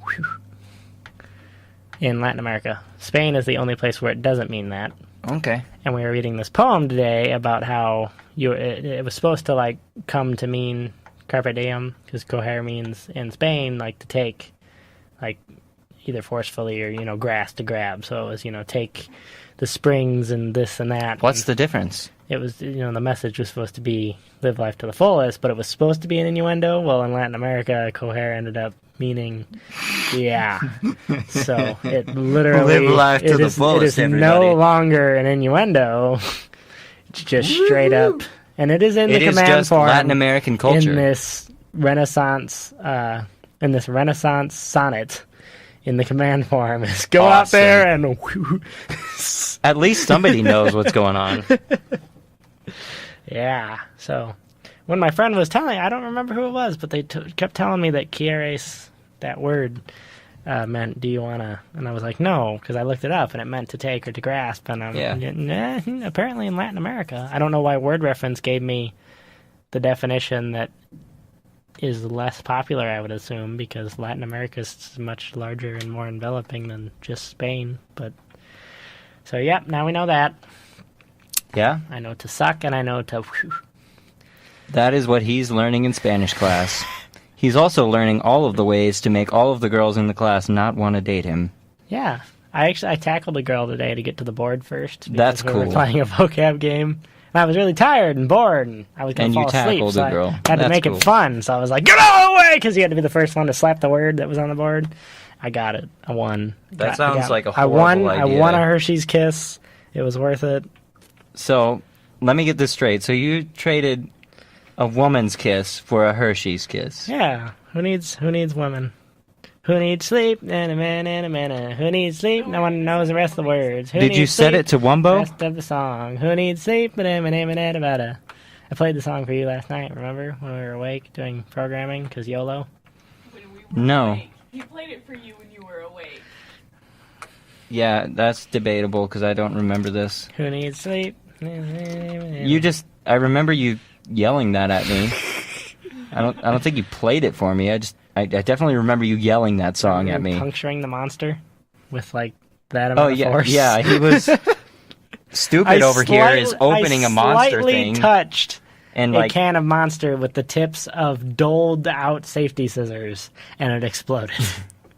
in Latin America. Spain is the only place where it doesn't mean that. Okay. And we were reading this poem today about how it was supposed to like come to mean carpe diem, because coger means in Spain like to take, like either forcefully or grass to grab. So it was take the springs and this and that. What's and the difference? it was the message was supposed to be live life to the fullest, but it was supposed to be an innuendo. Well, in Latin America, coger ended up meaning yeah. So it literally Live life to the fullest, it is everybody. no longer an innuendo. It's just straight up, and it is in the It is command just form Latin American culture. in this Renaissance sonnet. In the command form is go out Awesome. there and At least somebody knows what's going on. yeah. So when my friend was telling, I don't remember who it was, but they kept telling me that quieres, that word, meant do you want to, and I was like, no, because I looked it up and it meant to take or to grasp, and I'm nah, apparently in Latin America. I don't know why Word Reference gave me the definition that is less popular, I would assume, because Latin America is much larger and more enveloping than just Spain. But so, yeah, now we know that. Yeah? I know to suck and I know to. That is what he's learning in Spanish class. He's also learning all of the ways to make all of the girls in the class not want to date him. Yeah, I tackled a girl today to get to the board first. Because That's we were cool. playing a vocab game. And I was really tired and bored, and I was going And to you fall asleep. tackled So a girl. I had to That's make cool. it fun. So I was like, "Get out of the way!" Because you had to be the first one to slap the word that was on the board. I got it. I won. That sounds like a I won. horrible idea. I won a Hershey's Kiss. It was worth it. So, let me get this straight. So you traded a woman's kiss for a Hershey's kiss. Yeah. Who needs women? Who needs sleep? Na, na, na, na, na, na. Who needs sleep? No one knows the rest of the words. Who Did you needs set sleep? it to Wumbo? Rest of the song. Who needs sleep? I played the song for you last night, remember? When we were awake doing programming, because YOLO. When we were No. awake. He played it for you when you were awake. Yeah, that's debatable because I don't remember this. Who needs sleep? I remember you yelling that at me. I don't think you played it for me. I definitely remember you yelling that song at me. Puncturing the monster with, like, that Oh amount of yeah, force. yeah. He was stupid over here is opening a monster I slightly thing touched and a like can of Monster with the tips of doled out safety scissors, and it exploded.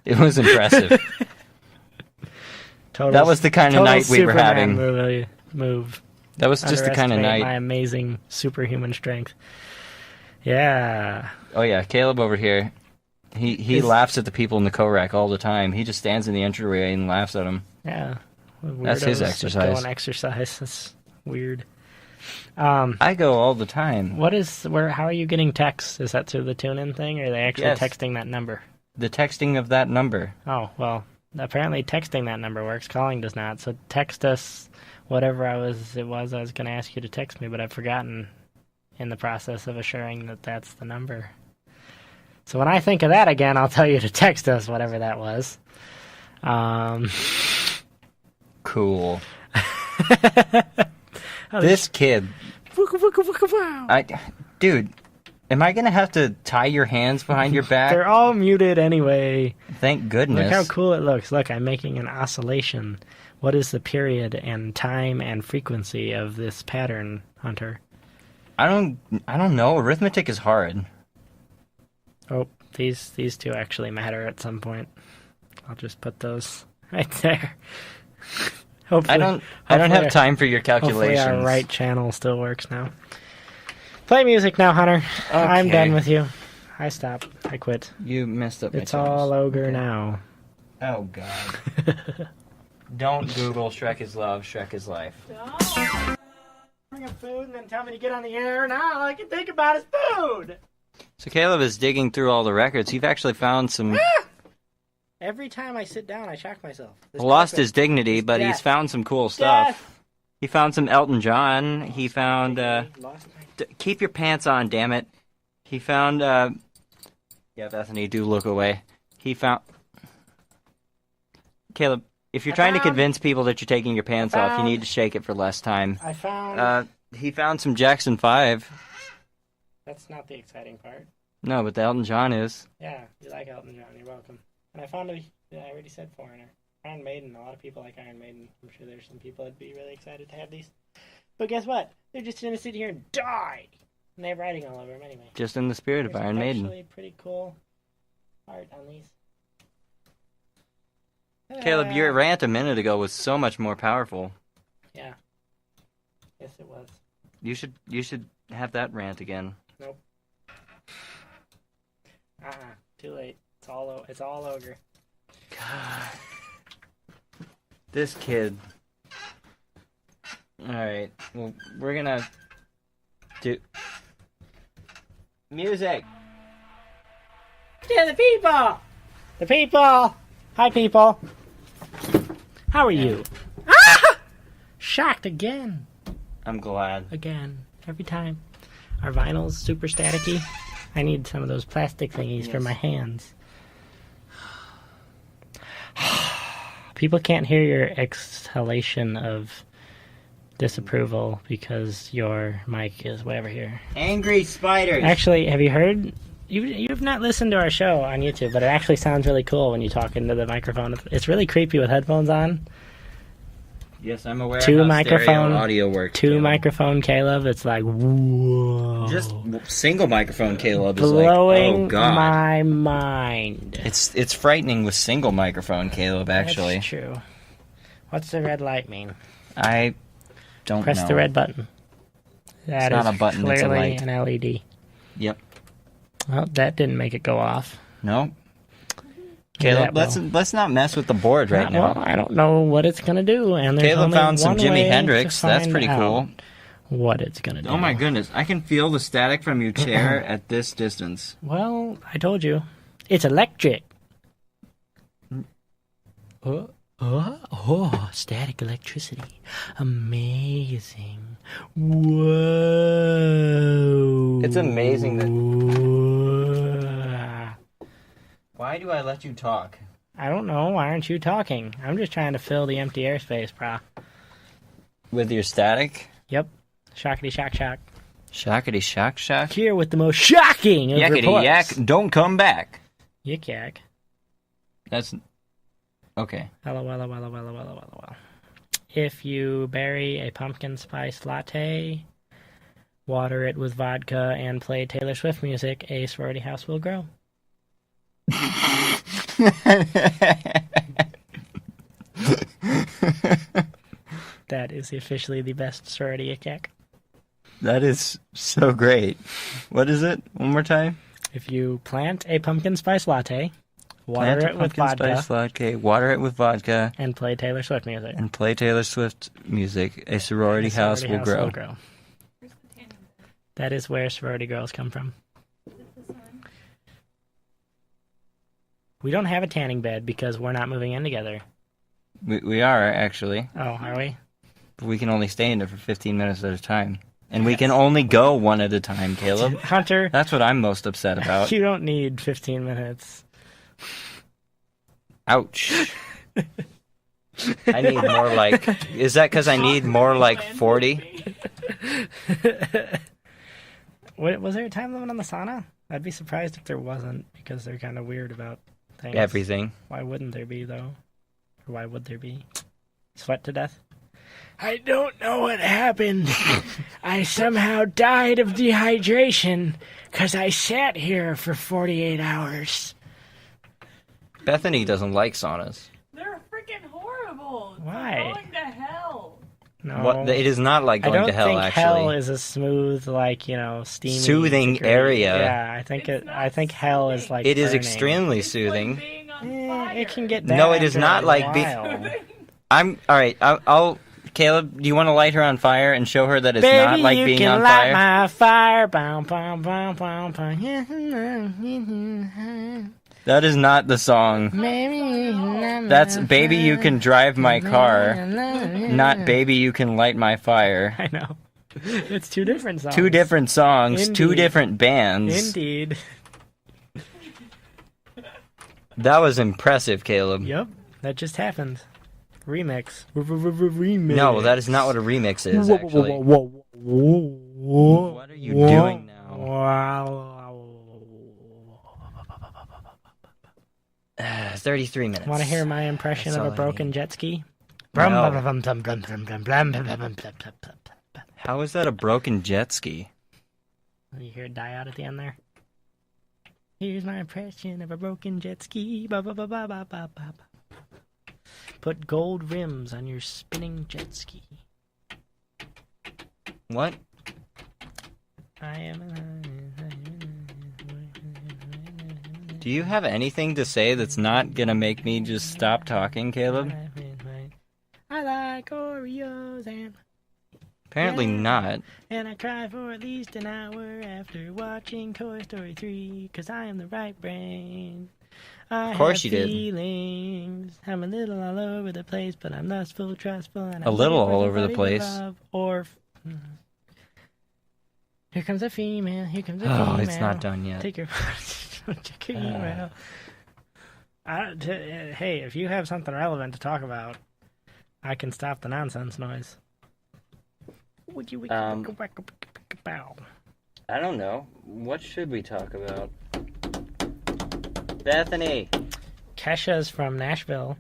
it was impressive. Total, That was the kind of total night we were Superman having. Move. That was just the kind of Underestimate night. my amazing superhuman strength. Yeah. Oh yeah, Caleb over here. He laughs at the people in the co-rack all the time. He just stands in the entryway and laughs at them. Yeah. That's his Weirdos that exercise. Go and exercise. That's weird. I go all the time. How are you getting texts? Is that through the tune-in thing, or are they actually Yes. texting that number? The texting of that number. Oh, well, apparently texting that number works. Calling does not. So text us whatever I was going to ask you to text me, but I've forgotten in the process of assuring that that's the number. So when I think of that again, I'll tell you to text us, whatever that was. Cool. This kid. Dude, am I going to have to tie your hands behind your back? They're all muted anyway. Thank goodness. Look how cool it looks. Look, I'm making an oscillation. What is the period and time and frequency of this pattern, Hunter? I don't know. Arithmetic is hard. Oh, these two actually matter at some point. I'll just put those right there. Hopefully, I don't have time for your calculations. Hopefully our right channel still works now. Play music now, Hunter. Okay. I'm done with you. I stop. I quit. You messed up my It's all ogre now. Oh, God. Don't Google Shrek is Love, Shrek is Life. Bring up food and then tell me to get on the air, and all I can think about is food! So Caleb is digging through all the records. You've actually found some... Every time I sit down, I shock myself. Lost his dignity, but he's found some cool stuff. Death. He found some Elton John. He found... keep your pants on, damn it. He found... Yeah, Bethany, do look away. He found... Caleb, if you're trying to convince people that you're taking your pants off, you need to shake it for less time. I found... He found some Jackson 5. That's not the exciting part. No, but the Elton John is. Yeah, you like Elton John. You're welcome. And I found I already said Foreigner. Iron Maiden. A lot of people like Iron Maiden. I'm sure there's some people that'd be really excited to have these. But guess what? They're just going to sit here and die. And they have writing all over them anyway. Just in the spirit of Iron Maiden. Actually pretty cool art on these. Caleb, your rant a minute ago was so much more powerful. Yeah. Yes, it was. You should have that rant again. Nope. Too late. It's all ogre. God. This kid. Alright. Well, we're gonna do music. Yeah, the people! The people! Hi, people. How are you? Ah! Shocked again. I'm glad. Again. Every time. Our vinyl's super staticky. I need some of those plastic thingies for my hands. People can't hear your exhalation of disapproval because your mic is way over here. Angry spiders. Actually, have you heard? You've not listened to our show on YouTube, but it actually sounds really cool when you talk into the microphone. It's really creepy with headphones on. Yes, I'm aware Two of how microphone stereo audio works. Two microphone Caleb. It's like whoa. Just single microphone Caleb is blowing like, oh god, my mind. It's frightening with single microphone Caleb. Actually, that's true. What's the red light mean? I don't press know. the red button. That it's is not a button. clearly it's a light. an LED. Yep. Well, that didn't make it go off. No. Caleb, let's not mess with the board right now. Well, I don't know what it's gonna do, and there's Caleb only found some one Jimi way Hendrix. to That's find pretty cool. out what it's gonna do. Oh my goodness! I can feel the static from your chair at this distance. Well, I told you, it's electric. Oh, static electricity. Amazing. Whoa. It's amazing that... Why do I let you talk? I don't know. Why aren't you talking? I'm just trying to fill the empty airspace, brah. With your static? Yep. Shockity shock shock. Shockity shock shock? Here with the most shocking of Yakety reports. yak, don't come back. Yik yak. That's... Okay. Well. If you bury a pumpkin spice latte, water it with vodka, and play Taylor Swift music, a sorority house will grow. That is officially the best sorority attack. That is so great. What is it? One more time? If you plant a pumpkin spice latte, water it with vodka, water it with vodka, and play Taylor Swift music. A sorority house will grow. That is where sorority girls come from. We don't have a tanning bed because we're not moving in together. We are, actually. Oh, are we? But we can only stay in it for 15 minutes at a time. And we can only go one at a time, Caleb. Hunter, That's what I'm most upset about. you don't need 15 minutes. Ouch. I need more like... Is that because I need more like 40? Was there a time limit on the sauna? I'd be surprised if there wasn't, because they're kind of weird about things. Everything. Why wouldn't there be, though? Or why would there be? Sweat to death? I don't know what happened. I somehow died of dehydration because I sat here for 48 hours. Bethany doesn't like saunas. They're freaking horrible. It's Why? like going to hell. No. What? It is not like going to hell, I don't think actually. hell is a smooth, like, steamy... Soothing degree. area. Yeah, I think hell is like It is burning. extremely It's soothing. like being on fire. It can get bad. No, it is after not a like while. I'm... Alright, I'll... Caleb, do you want to light her on fire and show her that it's Baby, not like you being can on light fire? my fire. Bow, bow, bow, bow, bow. That is not the song. That's Baby, You Can Drive My Car, not Baby, You Can Light My Fire. I know. It's two different songs. Two different songs, two Indeed. different bands. Indeed. That was impressive, Caleb. Yep. That just happened. Remix. Remix. No, that is not what a remix is, actually. What What are you doing now? Wow. 33 minutes. Want to hear my impression That's of all a I broken need. jet ski? No. How is that a broken jet ski? You hear it die out at the end there? Here's my impression of a broken jet ski. Ba, ba, ba, ba, ba, ba, ba. Put gold rims on your spinning jet ski. What? I am. Do you have anything to say that's not gonna make me just stop talking, Caleb? I like Oreos Apparently not. and I cry for at least an hour after watching Toy Story 3, 'cause I am the right brain. Of course you did. Feelings. I'm a little all over the place, but I'm lustful, trustful, and A I'm little waiting for all over the somebody to place. love. Or here comes a female. Here comes a female. Oh, it's not done yet. Take your check your email. Hey, if you have something relevant to talk about, I can stop the nonsense noise. I don't know. What should we talk about? Bethany! Kesha's from Nashville.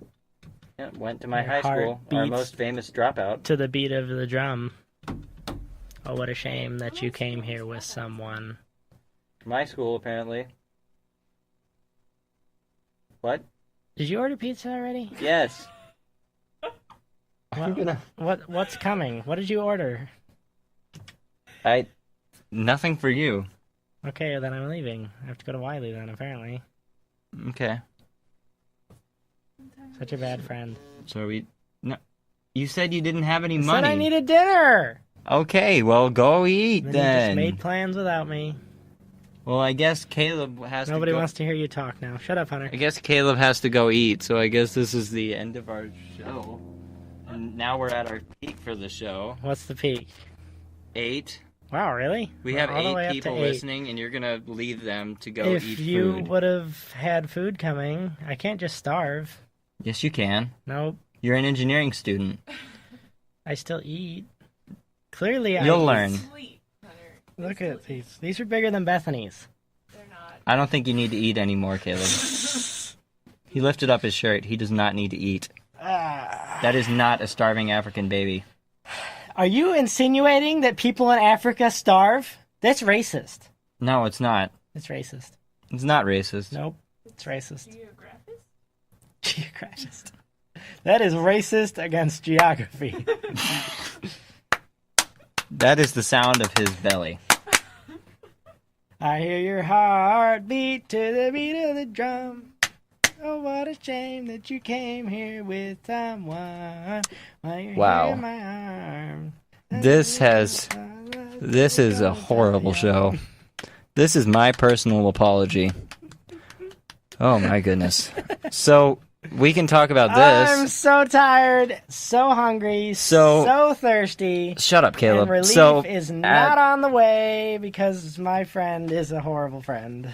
Yeah, went to my Your high heart school. Our beats. most famous dropout. To the beat of the drum. Oh, what a shame that you came here with someone. My school, apparently. What? Did you order pizza already? Yes. What's coming? What did you order? Nothing for you. Okay, then I'm leaving. I have to go to Wiley then, apparently. Okay. Such a bad friend. So no. You said you didn't have any I money. said I needed dinner! Okay, well, go eat Then then. you just made plans without me. Well, I guess Caleb has Nobody to go. wants to hear you talk now. Shut up, Hunter. I guess Caleb has to go eat, so I guess this is the end of our show. And now we're at our peak for the show. What's the peak? 8. Wow, really? We We're have all the way 8 up to people 8. listening, and you're gonna leave them to go If eat you food. would have had food coming, I can't just starve. Yes, you can. Nope. You're an engineering student. I still eat. Clearly, You'll learn. Sleep, Hunter. Look at these. These are bigger than Bethany's. They're not. I don't think you need to eat anymore, Caleb. He lifted up his shirt. He does not need to eat. That is not a starving African baby. Are you insinuating that people in Africa starve? That's racist. No, it's not. It's racist. It's not racist. Nope. It's racist. Geographist? Geographist. That is racist against geography. That is the sound of his belly. I hear your heart beat to the beat of the drum. Oh, what a shame that you came here with someone. While you're Wow. here in my arms. This is a horrible show. This is my personal apology. Oh my goodness. So, We can talk about I'm this. so tired, so hungry, so thirsty. Shut up, Caleb. And relief is not on the way because my friend is a horrible friend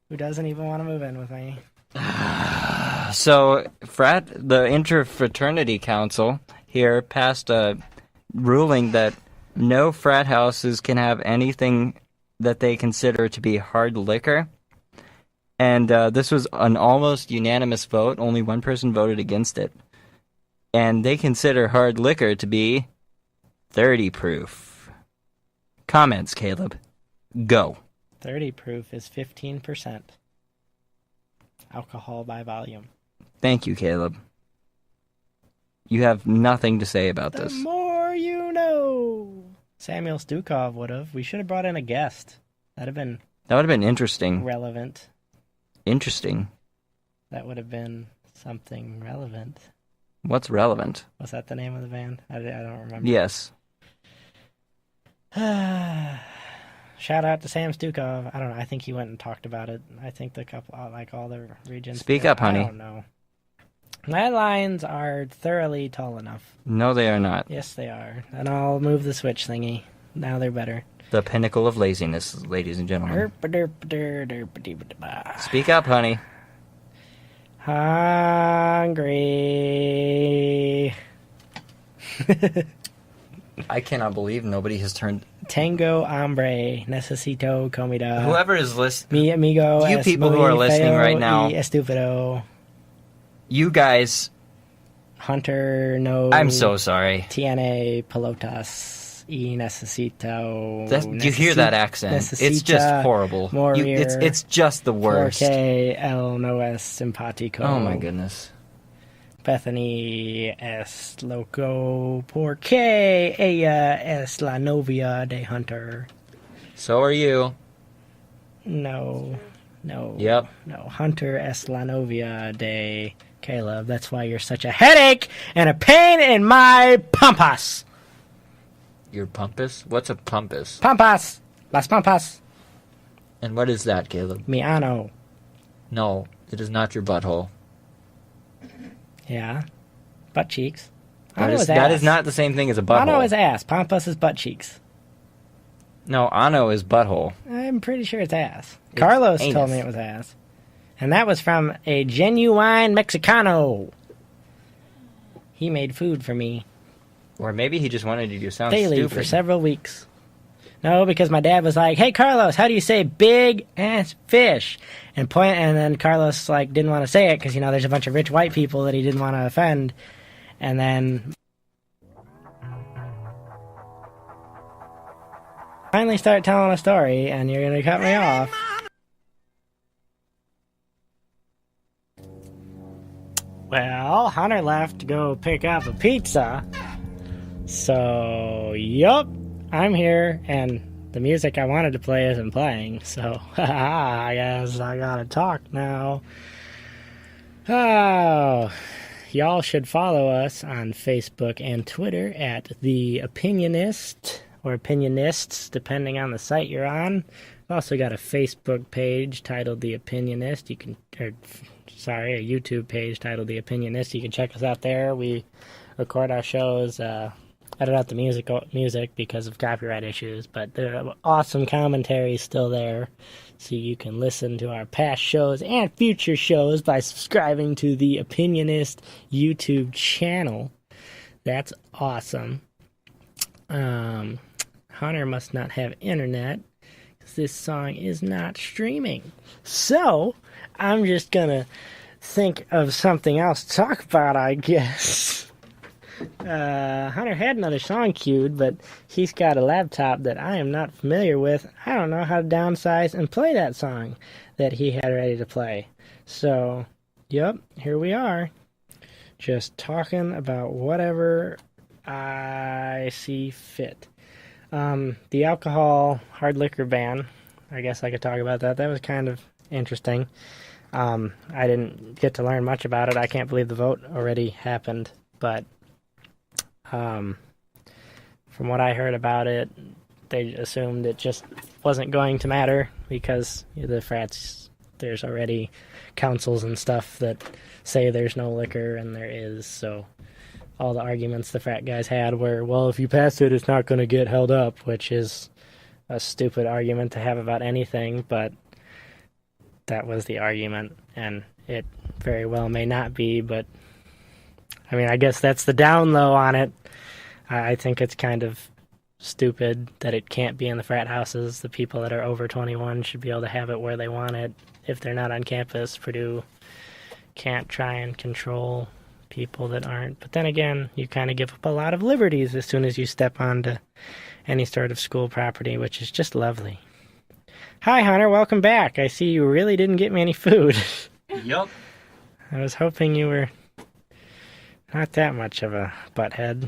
who doesn't even want to move in with me. So, the Interfraternity Council here passed a ruling that no frat houses can have anything that they consider to be hard liquor. And this was an almost unanimous vote. Only one person voted against it. And they consider hard liquor to be 30 proof. Comments, Caleb. Go. 30 proof is 15% alcohol by volume. Thank you, Caleb. You have nothing to say about The this. more you know. Samuel Stukov would have. We should have brought in a guest. That would have been interesting. relevant. Interesting. That would have been something relevant. What's relevant? Was that the name of the band? I don't remember. Yes. Shout out to Sam Stukov. I don't know. I think he went and talked about it. I think the couple, like all the regions. Speak up, honey. I don't know. My lines are thoroughly tall enough. No, they are not. Yes, they are. And I'll move the switch thingy. Now they're better. The pinnacle of laziness, ladies and gentlemen. Speak up, honey. Hungry. I cannot believe nobody has turned... Tango hombre, necesito comida. Whoever is listening... Mi amigo You es people who muy are listening feo right now... y estupido. You guys... Hunter no... I'm so sorry. Tiene pelotas y necesito... You hear that accent. It's just horrible. It's just the worst. Porque él no es simpático. Oh my goodness. Bethany es loco porque ella es la novia de Hunter. So are you. No. Yep. No, Hunter es la novia de Caleb. That's why you're such a headache and a pain in my pampas. Your pumpas? What's a pumpas? Pampas. Las pampas. And what is that, Caleb? Mi ano. No, it is not your butthole. Yeah. Butt cheeks. That is not the same thing as a butthole. Ano is ass. Pampas is butt cheeks. No, ano is butthole. I'm pretty sure it's ass. Carlos anus. told me it was ass. And that was from a genuine Mexicano. He made food for me. Or maybe he just wanted you to sound daily stupid. for several weeks. No, because my dad was like, "Hey Carlos, how do you say big ass fish?" And then Carlos didn't want to say it because there's a bunch of rich white people that he didn't want to offend. And then finally start telling a story, and you're gonna cut me off. Well, Hunter left to go pick up a pizza. So, yup, I'm here, and the music I wanted to play isn't playing, so I guess I gotta talk now. Oh, y'all should follow us on Facebook and Twitter at The Opinionist, or Opinionists, depending on the site you're on. We've also got a Facebook page titled The Opinionist. A YouTube page titled The Opinionist. You can check us out there. We record our shows, edit out the music because of copyright issues, but the awesome commentary is still there, so you can listen to our past shows and future shows by subscribing to the Opinionist YouTube channel. That's awesome. Hunter must not have internet because this song is not streaming, so I'm just gonna think of something else to talk about, I guess. Hunter had another song queued, but he's got a laptop that I am not familiar with. I don't know how to downsize and play that song that he had ready to play. So, yep, here we are. Just talking about whatever I see fit. The alcohol hard liquor ban, I guess I could talk about that. That was kind of interesting. I didn't get to learn much about it. I can't believe the vote already happened, but from what I heard about it, they assumed it just wasn't going to matter because the frats there's already councils and stuff that say there's no liquor, and there is. So all the arguments the frat guys had were, well, if you pass it, it's not going to get held up, which is a stupid argument to have about anything, but that was the argument, and it very well may not be, but I mean, I guess that's the down low on it. I think it's kind of stupid that it can't be in the frat houses. The people that are over 21 should be able to have it where they want it. If they're not on campus, Purdue can't try and control people that aren't. But then again, you kind of give up a lot of liberties as soon as you step onto any sort of school property, which is just lovely. Hi, Hunter. Welcome back. I see you really didn't get me any food. Yup. I was hoping you were not that much of a butthead.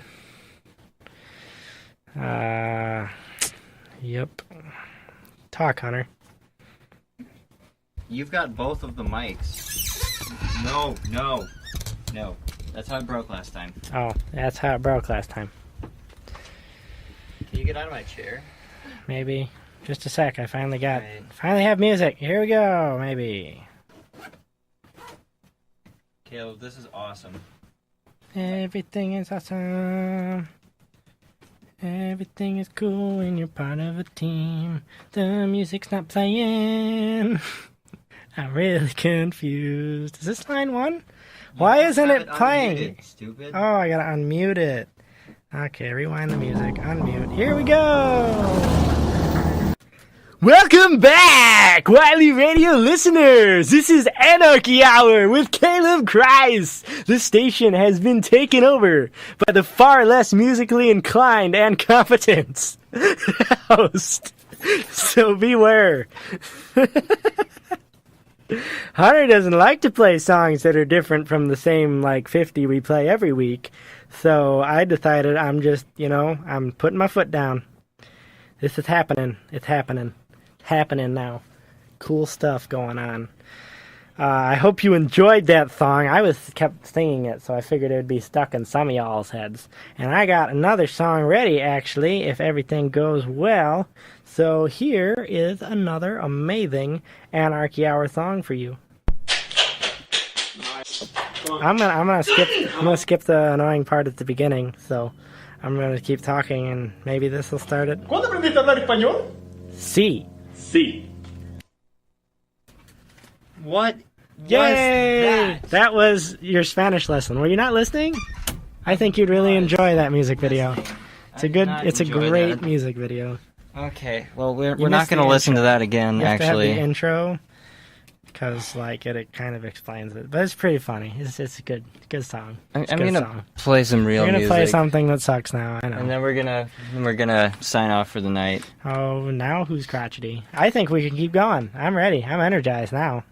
Yep. Talk, Hunter. You've got both of the mics. No. That's how it broke last time. Oh, that's how it broke last time. Can you get out of my chair? Maybe. Just a sec. I finally Right. finally have music. Here we go. Maybe. Caleb, this is awesome. Everything is awesome. Everything is cool when you're part of a team. The music's not playing. I'm really confused. Is this line 1? Why isn't it playing? Unmuted, stupid. Oh, I gotta unmute it. Okay, rewind the music. Unmute. Here we go! Welcome back, Wiley Radio listeners! This is Anarchy Hour with Caleb Kreis. This station has been taken over by the far less musically inclined and competent host. So beware. Hunter doesn't like to play songs that are different from the same, 50 we play every week. So I decided I'm just, I'm putting my foot down. This is happening. It's happening. Happening now. Cool stuff going on. I hope you enjoyed that song. I kept singing it, so I figured it would be stuck in some of y'all's heads. And I got another song ready, actually, if everything goes well. So here is another amazing Anarchy Hour song for you. I'm gonna skip the annoying part at the beginning. So I'm gonna keep talking, and maybe this will start it. ¿Cuándo aprendiste a hablar español? Sí. Sí. What? Yay! Was That was your Spanish lesson. Were you not listening? I think you'd really enjoy that music video. It's a great music video. Okay, well, we're You not missed going to the listen to intro. that again, You have to have actually. the intro, because it kind of explains it. But it's pretty funny. It's a good song. I'm It's a going good to song. play some real We're gonna music. play something that sucks now. I know. And then we're gonna sign off for the night. Oh, now who's crotchety? I think we can keep going. I'm ready. I'm energized now.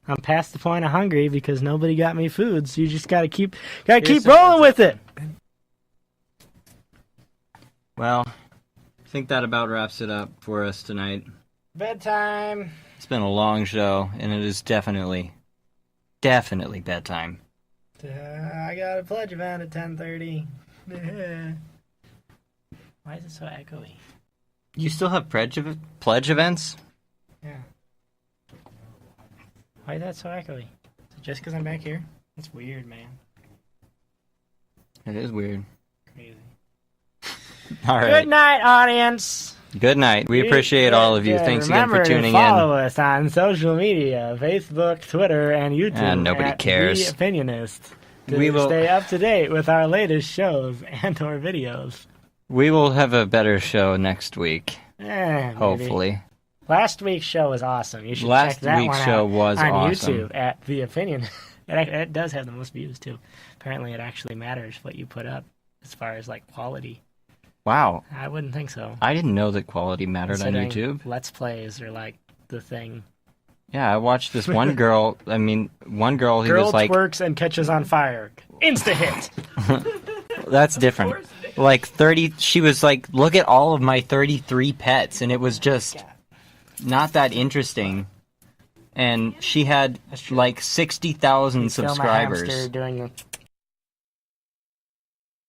I'm past the point of hungry because nobody got me food. So you just gotta keep rolling with it. Well, I think that about wraps it up for us tonight. Bedtime. It's been a long show, and it is definitely bedtime. I got a pledge event at 10:30. Why is it so echoey? You still have pledge events? Yeah. Why is that so echoey? Is it just because I'm back here? That's weird, man. It is weird. Crazy. All right. Good night, audience. Good night. We appreciate all of you. Thanks again for tuning in. Follow us on social media, Facebook, Twitter, and YouTube. And nobody at cares. The Opinionist. We will stay up to date with our latest shows and or videos. We will have a better show next week. Maybe. Hopefully. Last week's show was awesome. You should Last check that week's one show out was on awesome. YouTube at The Opinion. It does have the most views too. Apparently, it actually matters what you put up as far as quality. Wow. I wouldn't think so. I didn't know that quality mattered on Considering YouTube. Let's plays are the thing. Yeah, I watched this one girl. Who Girl was like, twerks and catches on fire. Insta hit. that's different. 30. She was like, look at all of my 33 pets, and it was just not that interesting. And she had 60,000 Still my subscribers. hamster doing the